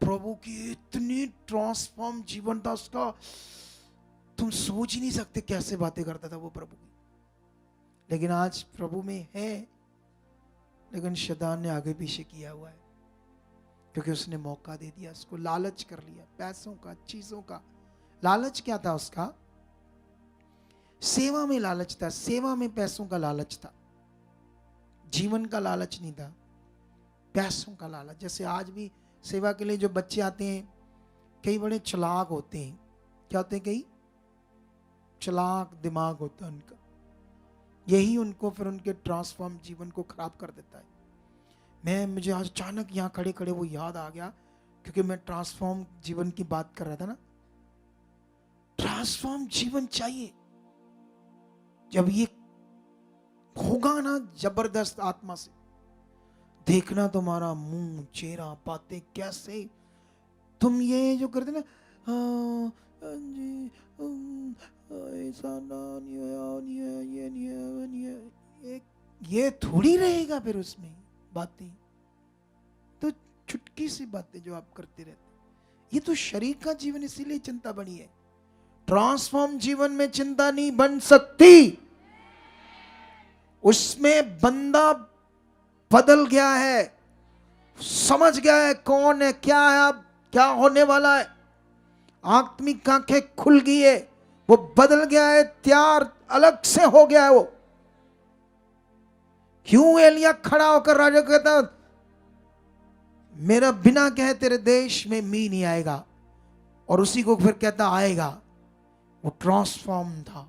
प्रभु की इतनी ट्रांसफॉर्म जीवन था उसका, तुम सोच ही नहीं सकते कैसे बातें करता था वो प्रभु की। लेकिन आज प्रभु में है, लेकिन शैतान ने आगे पीछे किया हुआ है, क्योंकि उसने मौका दे दिया, उसको लालच कर लिया, पैसों का, चीजों का लालच। क्या था उसका? सेवा में लालच था, सेवा में पैसों का लालच था, जीवन का लालच नहीं था, पैसों का लालच। जैसे आज भी सेवा के लिए जो बच्चे आते हैं, कई बड़े चालाक होते हैं। क्या होते हैं? कई चालाक दिमाग होता है उनका, यही उनको फिर उनके ट्रांसफॉर्म जीवन को खराब कर देता है। मुझे आज अचानक यहाँ खड़े खड़े वो याद आ गया, क्योंकि मैं ट्रांसफॉर्म जीवन की बात कर रहा था ना। ट्रांसफॉर्म जीवन चाहिए। जब ये होगा ना जबरदस्त आत्मा से, देखना तुम्हारा मुंह, चेहरा, बातें कैसे, तुम ये जो करते ना, हाँ जी, ऐसा ना नहीं है, नहीं है, ये नहीं है, वो नहीं है, ये थोड़ी रहेगा फिर उसमें बातें। तो छुटकी सी बातें जो आप करते रहते, ये तो शरीर का जीवन, इसीलिए चिंता बनी है। ट्रांसफॉर्म जीवन में चिंता नहीं बन सकती। उसमें बंदा बदल गया है, समझ गया है कौन है, क्या है, अब क्या होने वाला है। आत्मिक आंखें खुल गई है, वो बदल गया है, तैयार अलग से हो गया है वो। क्यों एलिया खड़ा होकर राजा को कहता, मेरा बिना कहे तेरे देश में मी नहीं आएगा, और उसी को फिर कहता आएगा। वो ट्रांसफॉर्म था,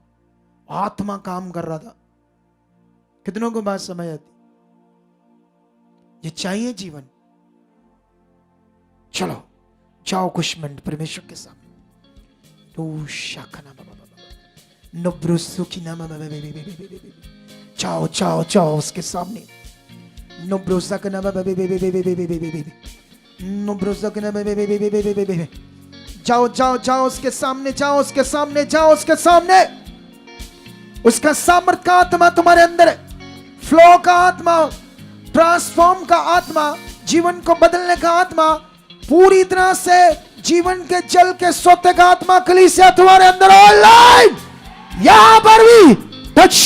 आत्मा काम कर रहा था। कितनों को बात समझ आती? ये चाहिए जीवन। चलो जाओ कुछ मिनट परमेश्वर के सामने। तो शाखना नब्रुसुकी नाम, जाओ जाओ जाओ उसके सामने। नब्रुसक नाम, नब्रुसक नाम, जाओ जाओ जाओ उसके सामने, जाओ उसके सामने, जाओ उसके सामने। उसका सामर्थ का आत्मा तुम्हारे अंदर है, फ्लो का आत्मा, ट्रांसफॉर्म का आत्मा, जीवन को बदलने का आत्मा, पूरी तरह से जीवन के जल के सोते का आत्मा कलीसिया तुम्हारे अंदर ऑनलाइन यहां पर भी टच।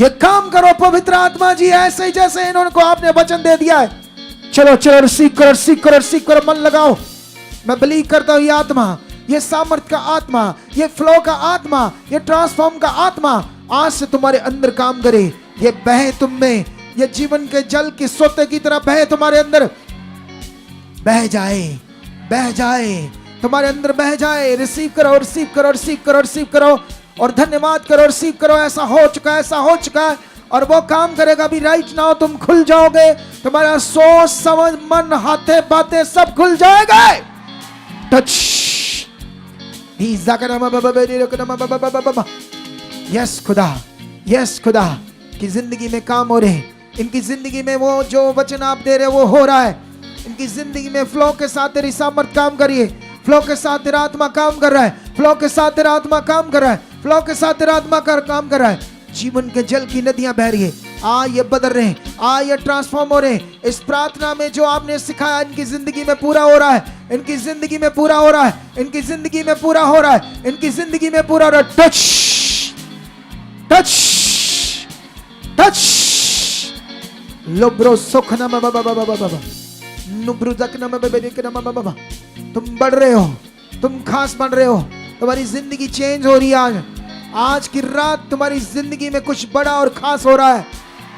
ये काम करो पवित्र आत्मा जी, ऐसे ही जैसे इन्होंने को आपने वचन दे दिया है। चलो चलो रिसीव करो, रिसीव करो, रिसीव करो, मन लगाओ। मैं बिलीव करता हूं ये आत्मा, ये सामर्थ का आत्मा, ये फ्लो का आत्मा, ये ट्रांसफॉर्म का आत्मा आज से तुम्हारे अंदर काम करे। ये बहे तुम में, ये जीवन के जल की सोते की तरह बहे तुम्हारे अंदर, बह जाए, बह जाए तुम्हारे अंदर, बह जाए। रिसीव करो, रिसीव करो, रिसीव करो, रिसीव करो और धन्यवाद करो, रिसीव करो। ऐसा हो चुका है, ऐसा हो चुका है, और वो काम करेगा भी। राइट नाउ तुम खुल जाओगे, तुम्हारा सोच समझ मन हाथे बातें सब खुल जाएगा। टच। यस खुदा, यस खुदा की जिंदगी में काम हो रहे, इनकी जिंदगी में वो जो वचन आप दे रहे वो हो रहा है। इनकी जिंदगी में फ्लो के साथ तेरी सामर्थ काम करिए, फ्लो के साथ तेरा आत्मा काम कर रहा है, फ्लो के साथ तेरा आत्मा काम कर रहा है, फ्लो के साथ तेरा आत्मा काम कर रहा है। जीवन के जल की नदियां बह रही है। आ ये बदल रहे हैं, आ ये ट्रांसफॉर्म हो रहे हैं। इस प्रार्थना में जो आपने सिखाया इनकी जिंदगी में पूरा हो रहा है, इनकी जिंदगी में पूरा हो रहा है, इनकी जिंदगी में पूरा हो रहा है, इनकी जिंदगी में पूरा हो रहा है। Touch touch touch. लोब्रो सुखना तुम बढ़ रहे हो, तुम खास बन रहे हो, तुम्हारी जिंदगी चेंज हो रही है। आज की रात तुम्हारी जिंदगी में कुछ बड़ा और खास हो रहा है।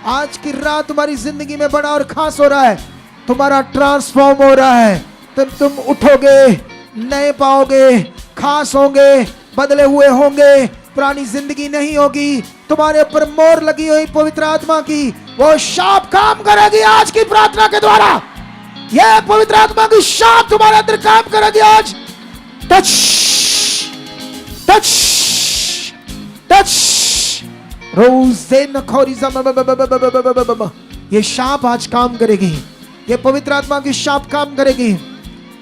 आज की रात तुम्हारी जिंदगी में बड़ा और खास हो रहा है। तुम्हारा ट्रांसफॉर्म हो रहा है। तुम उठोगे, नए पाओगे, खास होंगे, बदले हुए होंगे। पुरानी जिंदगी नहीं होगी। तुम्हारे ऊपर मोहर लगी हुई पवित्र आत्मा की, वो शाप काम करेगी आज की प्रार्थना के द्वारा। यह पवित्र आत्मा की शाप तुम्हारे अंदर काम करेगी आज। Touch touch touch. ये शाप आज काम करेगी, ये पवित्र आत्मा की शाप काम करेगी।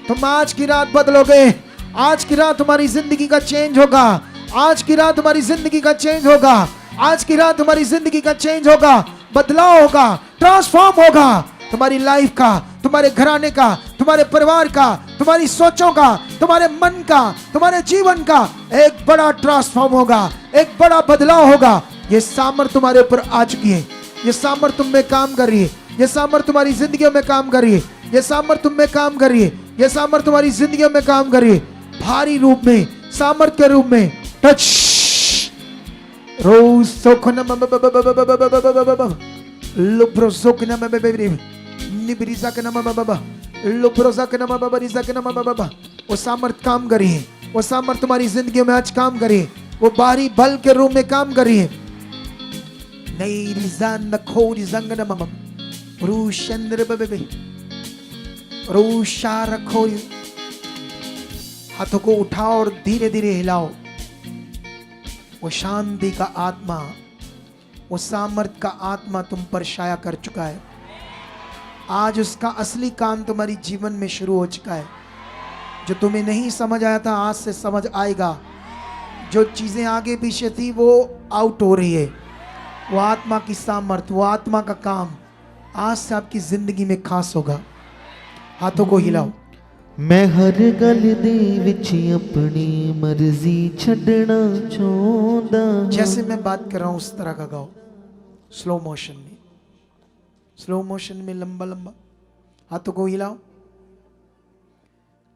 तुम आज की रात बदलोगे। आज की रात तुम्हारी जिंदगी का चेंज होगा। आज की रात तुम्हारी जिंदगी का चेंज होगा। आज की रात तुम्हारी जिंदगी का चेंज होगा, बदलाव होगा, ट्रांसफॉर्म होगा। तुम्हारी लाइफ का, तुम्हारे घराने का, तुम्हारे परिवार का, तुम्हारी सोचों का, तुम्हारे मन का, तुम्हारे जीवन का एक बड़ा ट्रांसफॉर्म होगा, एक बड़ा बदलाव होगा। ये सामर्थ तुम्हारे ऊपर आ चुकी है। ये सामर्थ तुम में काम कर रही है। ये सामर्थ तुम्हारी जिंदगियों में काम कर रही है। ये सामर्थ तुम में काम कर रही है। ये सामर्थ तुम्हारी जिंदगियों में काम कर रही है, भारी रूप में, सामर्थ के रूप में। टच रोज सोखना लुब्रोसोकना निब्रिजा के नाम बाबा लुब्रोजा के नाम बाबा रिजा के नाम बाबा। वो सामर्थ काम कर रही है। वो सामर्थ तुम्हारी जिंदगी में आज काम कर रही है। वो बाहरी बल के रूप में काम कर रही है। नई रिजा नखो रिजंगना मम रूशंद्र बबे रूशा रखो। हाथों को उठाओ और धीरे धीरे हिलाओ। वो शांति का आत्मा, वो सामर्थ का आत्मा तुम पर छाया कर चुका है। आज उसका असली काम तुम्हारी जीवन में शुरू हो चुका है। जो तुम्हें नहीं समझ आया था आज से समझ आएगा। जो चीज़ें आगे पीछे थी वो आउट हो रही है। वो आत्मा की सामर्थ, वो आत्मा का काम आज से आपकी जिंदगी में खास होगा। हाथों को हिलाओ। मैं हर गल दे विच अपनी मर्जी छड़ना चाहता। जैसे मैं बात कर रहा हूं उस तरह का गाओ, स्लो मोशन में, स्लो मोशन में, लंबा लंबा। हाथों को हिलाओ।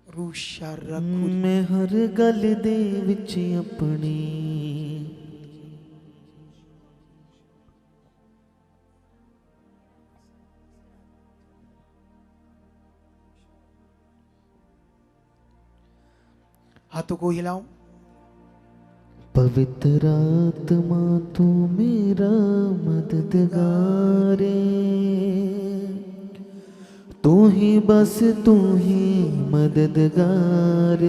रूशा रखुरी। मैं हर गल दे विच अपनी हाथों को हिलाओ। पवित्र आत्मा तू मेरा मददगार तू ही बस तू ही मददगार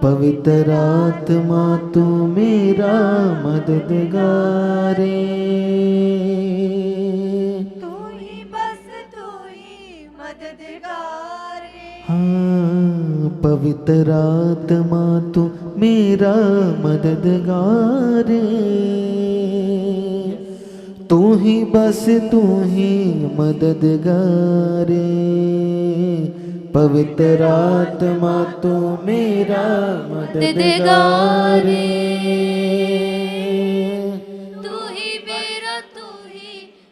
पवित्र आत्मा तू मेरा मददगार तू ही बस तू ही मददगार हाँ पवित्र आत्मा तू मेरा मददगार तू ही बस तू ही मददगार पवित्र आत्मा तू मेरा मददगार तू ही मेरा तू ही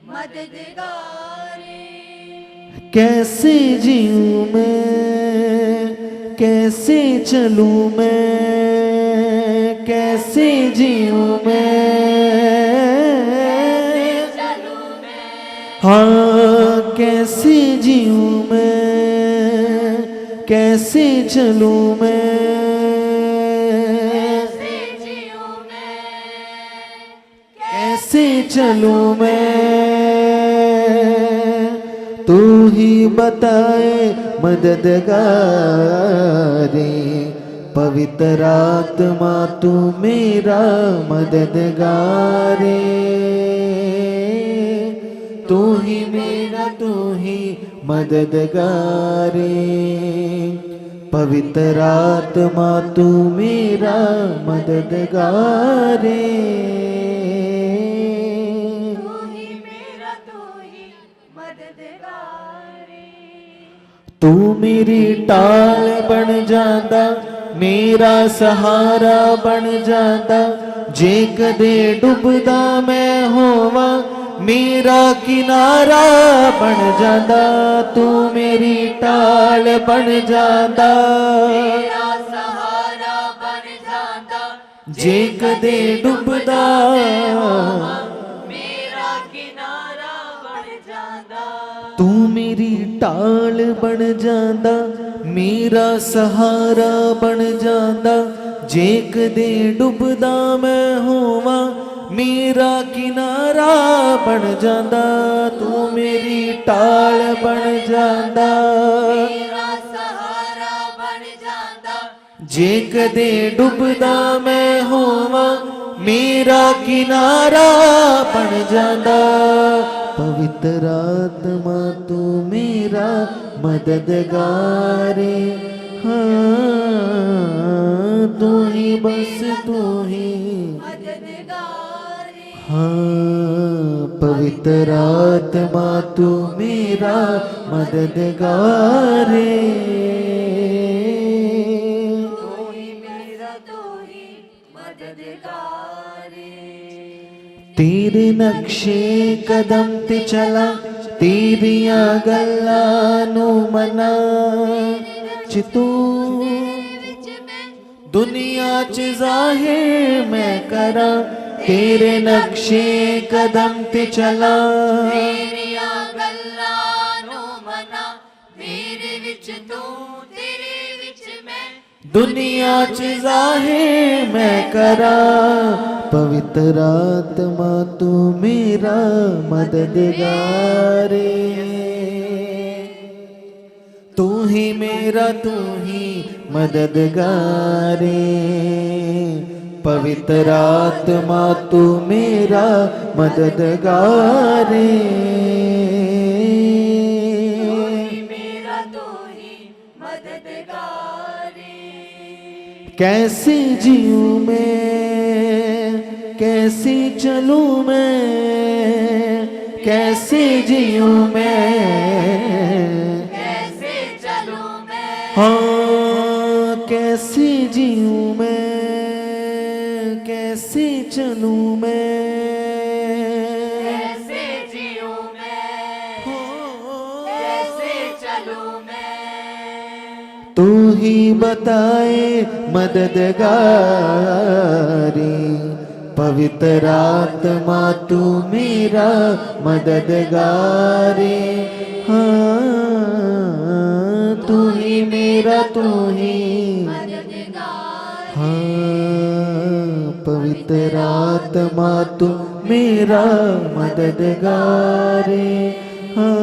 मददगार कैसे जीऊं मैं कैसे चलूं मैं कैसे जीऊं मैं हाँ कैसे जीऊं मैं कैसे चलूं मैं कैसे चलूं मैं तू ही बताए मददगारे पवित्र आत्मा तू मेरा मददगारे तू ही मेरा तू ही मददगारे पवित्र आत्मा तू मेरा मददगारे तू ही मेरा तू ही मददगार तू मेरी टाल बन जाता मेरा सहारा बन जाता जे कदे डुबदा मैं होवा मेरा किनारा बन जाता तू मेरी टाल बन जाता मेरा सहारा बन जाता जे कदे डुबदा मेरा किनारा बन जाता तू मेरी टाल बन जाता मेरा सहारा बन जाता जे कदे डुबदा मैं होवा मेरा किनारा बन जाता तू मेरी टाल बन जाता मेरा सहारा बन जाता जे कदे डुबदा मैं होवा मेरा किनारा बन जाता पवित्र आत्मा तू मेरा मददगार हाँ तू ही बस तू ही मददगार हाँ पवित्र आत्मा तू मेरा मददगार तू ही मेरा तू ही मददगार तेरे नक्शे कदम ते चला तेरिया गल्लां नू मना च तू दुनिया च जाहिर मैं करा तेरे नक्शे कदम ते चला तेरिया गल्लां नू मना मेरे विच तू तेरे विच मैं दुनिया च जाहिर मैं करा पवित्र आत्मा तू मेरा मददगार तू ही मेरा तू ही मददगार पवित्र आत्मा तू मेरा मददगार मेरा तू ही मददगार कैसे जीऊं मैं, कैसे चलूं मैं, कैसे जीऊं मैं, कैसे चलूं मैं, हाँ कैसे जीऊं मैं, कैसे चलूं मैं, कैसे जीऊं मैं, कैसे चलूं मैं। तू ही बताए मददगारी, पवित्र आत्मा तू मेरा मददगारी, हाँ तू ही मेरा, तू ही, मददगार हाँ पवित्र आत्मा तू मेरा मददगारी, हाँ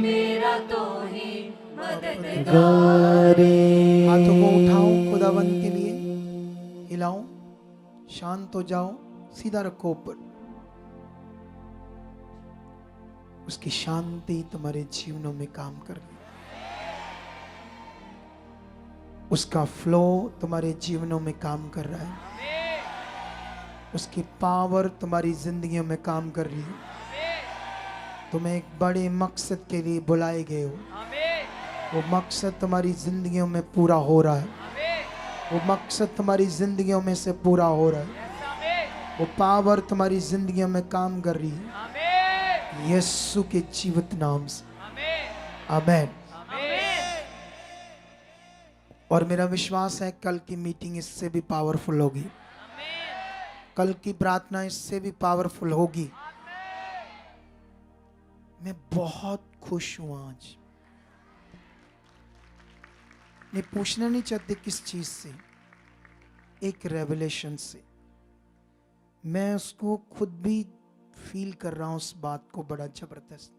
मेरा तो ही मददगार। गारे। हाथों को उठाओ खुदावंत के लिए, हिलाओ, शांत हो जाओ, सीधा रखो ऊपर। उसकी शांति तुम्हारे जीवनों में काम कर रही है, उसका फ्लो तुम्हारे जीवनों में काम कर रहा है, उसकी पावर तुम्हारी जिंदगियों में काम कर रही है। तुम्हें एक बड़े मकसद के लिए बुलाए गए हो, वो मकसद तुम्हारी जिंदगियों में पूरा हो रहा है, वो मकसद तुम्हारी जिंदगियों में से पूरा हो रहा है, वो पावर तुम्हारी जिंदगियों में काम कर रही है, यीशु के जीवित नाम से, आमीन। और मेरा विश्वास है कल की मीटिंग इससे भी पावरफुल होगी, कल की प्रार्थना इससे भी पावरफुल होगी। मैं बहुत खुश हूं आज। मैं पूछना नहीं चाहते किस चीज से, एक रेवलेशन से। मैं उसको खुद भी फील कर रहा हूं, उस बात को बड़ा जबरदस्त,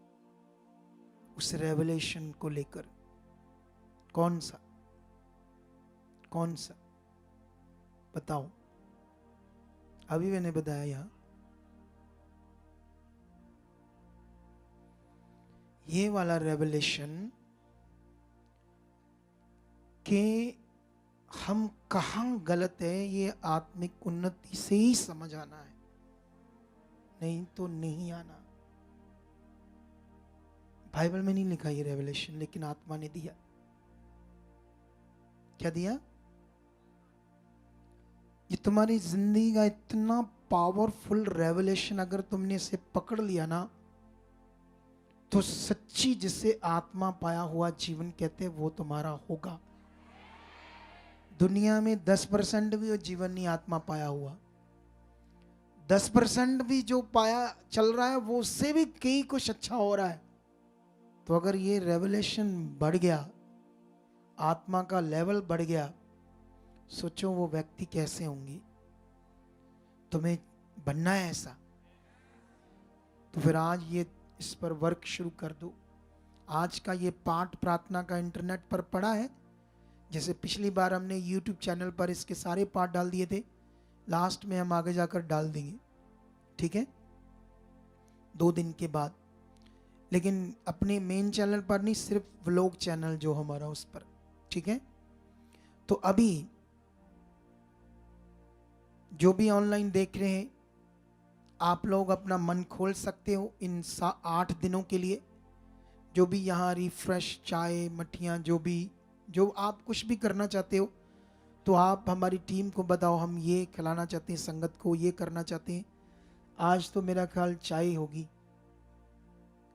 उस रेवलेशन को लेकर। कौन सा बताओ? अभी मैंने बताया यहां, ये वाला रेवलेशन कि हम कहां गलत है, ये आत्मिक उन्नति से ही समझ आना है, नहीं तो नहीं आना। बाइबल में नहीं लिखा ये रेवलेशन, लेकिन आत्मा ने दिया। क्या दिया? ये तुम्हारी जिंदगी का इतना पावरफुल रेवलेशन, अगर तुमने इसे पकड़ लिया ना, तो सच्ची जिसे आत्मा पाया हुआ जीवन कहते हैं वो तुम्हारा होगा। दुनिया में 10% भी वो जीवन नहीं आत्मा पाया हुआ, 10% भी जो पाया चल रहा है वो उससे भी कई कुछ अच्छा हो रहा है। तो अगर ये रेवलेशन बढ़ गया, आत्मा का लेवल बढ़ गया, सोचो वो व्यक्ति कैसे होंगे। तुम्हें बनना है ऐसा, तो फिर आज ये इस पर वर्क शुरू कर दो। आज का ये पाठ प्रार्थना का इंटरनेट पर पड़ा है, जैसे पिछली बार हमने यूट्यूब चैनल पर इसके सारे पाठ डाल दिए थे, लास्ट में हम आगे जाकर डाल देंगे, ठीक है, 2 दिन के बाद। लेकिन अपने मेन चैनल पर नहीं, सिर्फ व्लॉग चैनल जो हमारा उस पर, ठीक है। तो अभी जो भी ऑनलाइन देख रहे हैं, आप लोग अपना मन खोल सकते हो इन 8 दिनों के लिए। जो भी यहाँ रिफ्रेश, चाय, मठियाँ, जो आप कुछ भी करना चाहते हो, तो आप हमारी टीम को बताओ, हम ये खिलाना चाहते हैं संगत को, ये करना चाहते हैं। आज तो मेरा ख्याल चाय होगी।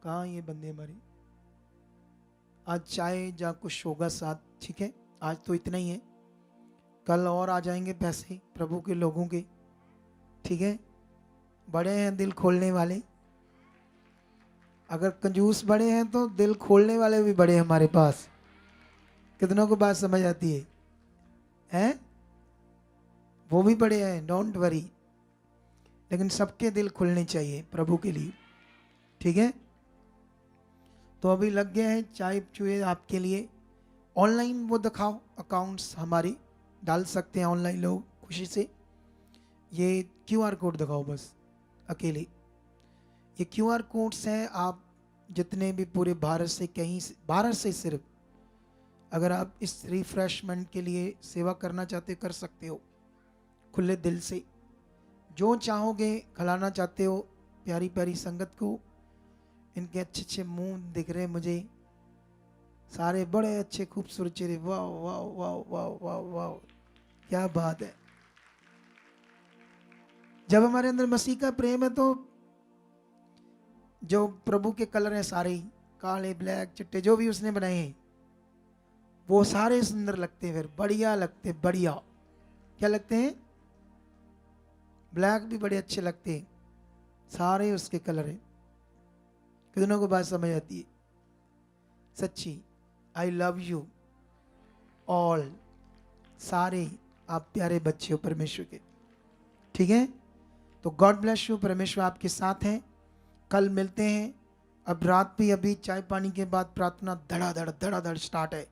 कहाँ ये बंदे हमारे? आज चाय जा कुछ होगा साथ, ठीक है। आज तो इतना ही है, कल और आ जाएंगे पैसे प्रभु के लोगों के, ठीक है। बड़े हैं दिल खोलने वाले, अगर कंजूस बड़े हैं तो दिल खोलने वाले भी बड़े हैं हमारे पास। कितनों को बात समझ आती है? हैं? वो भी बड़े हैं, डोंट वरी। लेकिन सबके दिल खुलने चाहिए प्रभु के लिए, ठीक है। तो अभी लग गए हैं चाय चुए आपके लिए। ऑनलाइन वो दिखाओ, अकाउंट्स हमारे डाल सकते हैं ऑनलाइन लोग खुशी से। ये क्यूआर कोड दिखाओ बस अकेले। ये क्यूआर कोड्स हैं, आप जितने भी पूरे भारत से, कहीं से, भारत से सिर्फ अगर आप इस रिफ्रेशमेंट के लिए सेवा करना चाहते कर सकते हो, खुले दिल से जो चाहोगे खिलाना चाहते हो प्यारी प्यारी संगत को। इनके अच्छे अच्छे मुंह दिख रहे मुझे, सारे बड़े अच्छे खूबसूरत चेहरे। वाह वाह वाह वाह वाह वाह, क्या बात है। जब हमारे अंदर मसीह का प्रेम है तो जो प्रभु के कलर हैं सारे ही, काले ब्लैक चिट्टे जो भी उसने बनाए हैं, वो सारे सुंदर लगते हैं, फिर बढ़िया लगते हैं। बढ़िया क्या लगते हैं? ब्लैक भी बड़े अच्छे लगते हैं, सारे उसके कलर हैं। कितनों को बात समझ आती है? सच्ची आई लव यू ऑल, सारे आप प्यारे बच्चे हो परमेश्वर के। ठीक है, तो गॉड ब्लेस यू। परमेश्वर आपके साथ हैं। कल मिलते हैं। अब रात भी अभी चाय पानी के बाद प्रार्थना धड़ाधड़ स्टार्ट है।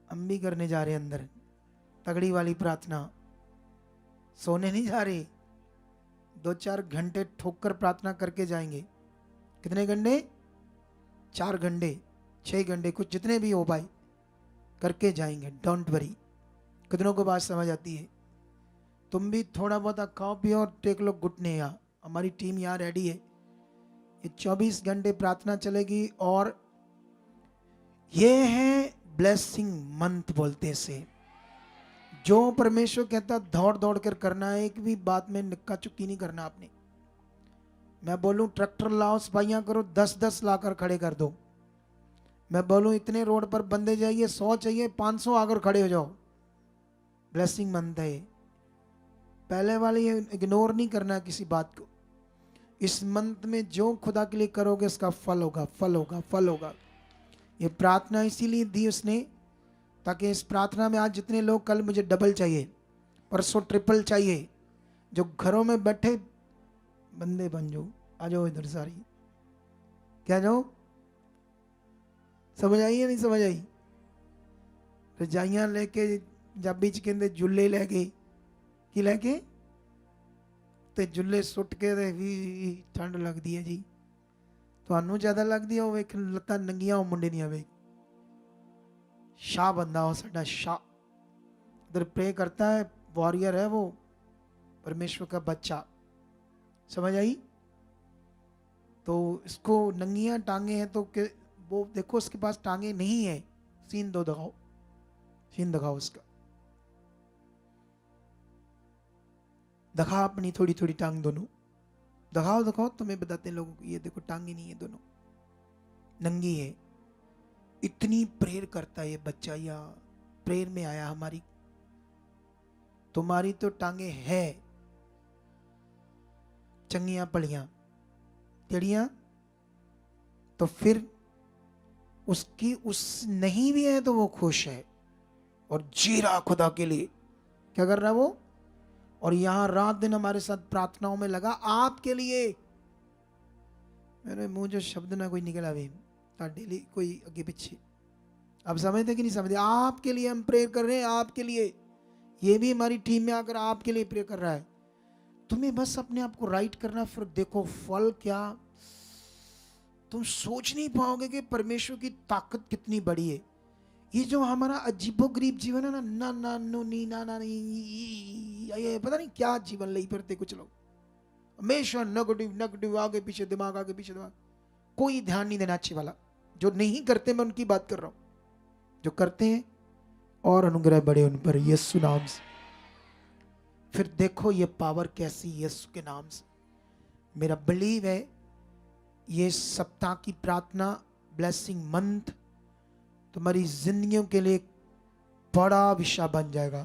हम भी करने जा रहे हैं अंदर तगड़ी वाली प्रार्थना। सोने नहीं जा रहे, 2-4 घंटे ठोक कर प्रार्थना करके जाएंगे। कितने घंटे? 4 घंटे 6 घंटे, कुछ जितने भी हो पाए करके जाएंगे। Don't worry. कितनों को बात समझ आती है? तुम भी थोड़ा बहुत खाओ पियो और टेक लो घुटने। यहाँ हमारी टीम यहाँ रेडी है। ये 24 घंटे प्रार्थना चलेगी और ये है ब्लेसिंग मंथ बोलते हैं इसे। जो परमेश्वर कहता दौड़ दौड़ कर करना है, एक भी बात में निक्का चुक्की नहीं करना आपने। मैं बोलूं ट्रैक्टर लाओ सफाइयां करो, 10-10 लाकर खड़े कर दो। मैं बोलूं इतने रोड पर बंदे जाइए, 100 चाहिए 500 आकर खड़े हो जाओ। ब्लेसिंग मंथ है। पहले वाले इग्नोर नहीं करना किसी बात को। इस मंथ में जो खुदा के लिए करोगे उसका फल होगा, फल होगा, फल होगा। ये प्रार्थना इसीलिए दी उसने ताकि इस प्रार्थना में आज जितने लोग, कल मुझे डबल चाहिए, परसों ट्रिपल चाहिए। जो घरों में बैठे बंदे बन जाओ, आ जाओ इधर सारी। क्या जाओ? समझ आई या नहीं समझ आई? रजाइयां लेके जब बीच के अंदर जुल्ले ले गए कि लेके ते जुल्ले सुट के ते भी ठंड लगती है जी। ਤੁਹਾਨੂੰ ਜ਼ਿਆਦਾ ਲੱਗਦੀ ਆ? ਉਹ ਵੇਖ ਲੱਤਾਂ ਨੰਗੀਆਂ ਉਹ ਮੁੰਡੇ ਦੀਆਂ ਵੇਖ। शाह बंदा हो साडा शाह, इधर प्रे करता है, वॉरियर है वो, परमेश्वर का बच्चा। समझ आई? तो इसको नंगियां टांगे हैं तो वो देखो उसके पास टांगे नहीं है। सीन दो दिखाओ, सीन दिखाओ उसका, दिखा अपनी थोड़ी थोड़ी टांग दोनों, दिखाओ दिखाओ। तुम्हें बताते हैं लोगों को, ये देखो टांगे नहीं है, दोनों नंगी है। इतनी प्रेयर करता है ये बच्चा, या प्रेयर में आया हमारी। तुम्हारी तो टांगे है चंगियां पलियां टेढ़ियां, तो फिर उसकी उस नहीं भी है तो वो खुश है और जी रहा खुदा के लिए। क्या कर रहा है वो? और यहां रात दिन हमारे साथ प्रार्थनाओं में लगा आपके लिए। मेरे मुंह जो शब्द ना कोई निकल आवे डेली कोई आगे पीछे। आप समझते कि नहीं समझते? आपके लिए हम प्रेयर कर रहे हैं, आपके लिए। ये भी हमारी टीम में आकर आपके लिए प्रेयर कर रहा है। तुम्हें बस अपने आप को राइट करना, फिर देखो फल क्या। तुम सोच नहीं पाओगे कि परमेश्वर की ताकत कितनी बड़ी है। ये जो हमारा अजीबोगरीब जीवन है ना, ना ना नो नी ना ना ये पता नहीं क्या जीवन ले फिरते कुछ लोग, हमेशा नेगेटिव नेगेटिव, आगे पीछे दिमाग, आगे पीछे दिमाग, कोई ध्यान नहीं देना अच्छी वाला। जो नहीं करते मैं उनकी बात कर रहा हूं, जो करते हैं और अनुग्रह बढ़े उन पर यीशु नाम से। फिर देखो ये पावर कैसी यीशु के नाम से। मेरा बिलीव है ये सप्ताह की प्रार्थना ब्लेसिंग मंथ तुम्हारी जिंदगियों के लिए बड़ा विषय बन जाएगा,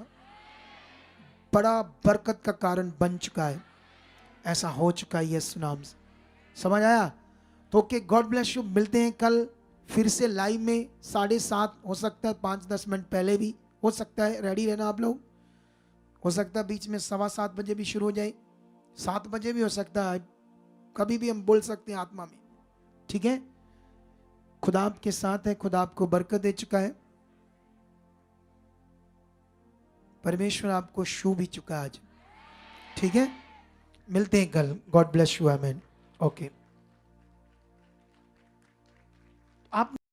बड़ा बरकत का कारण बन चुका है। ऐसा हो चुका है यीशु नाम से। समझ आया? तो ओके, गॉड ब्लेस यू। मिलते हैं कल फिर से लाइव में 7:30, हो सकता है 5-10 मिनट पहले भी हो सकता है। रेडी रहना आप लोग। हो सकता है बीच में 7:15 बजे भी शुरू हो जाए, 7 बजे भी हो सकता है, कभी भी हम बोल सकते हैं आत्मा में। ठीक है? खुदा आपके साथ है, खुदा आपको बरकत दे चुका है, परमेश्वर आपको छू भी चुका है आज। ठीक है? मिलते हैं कल। God bless you. आमीन। ओके।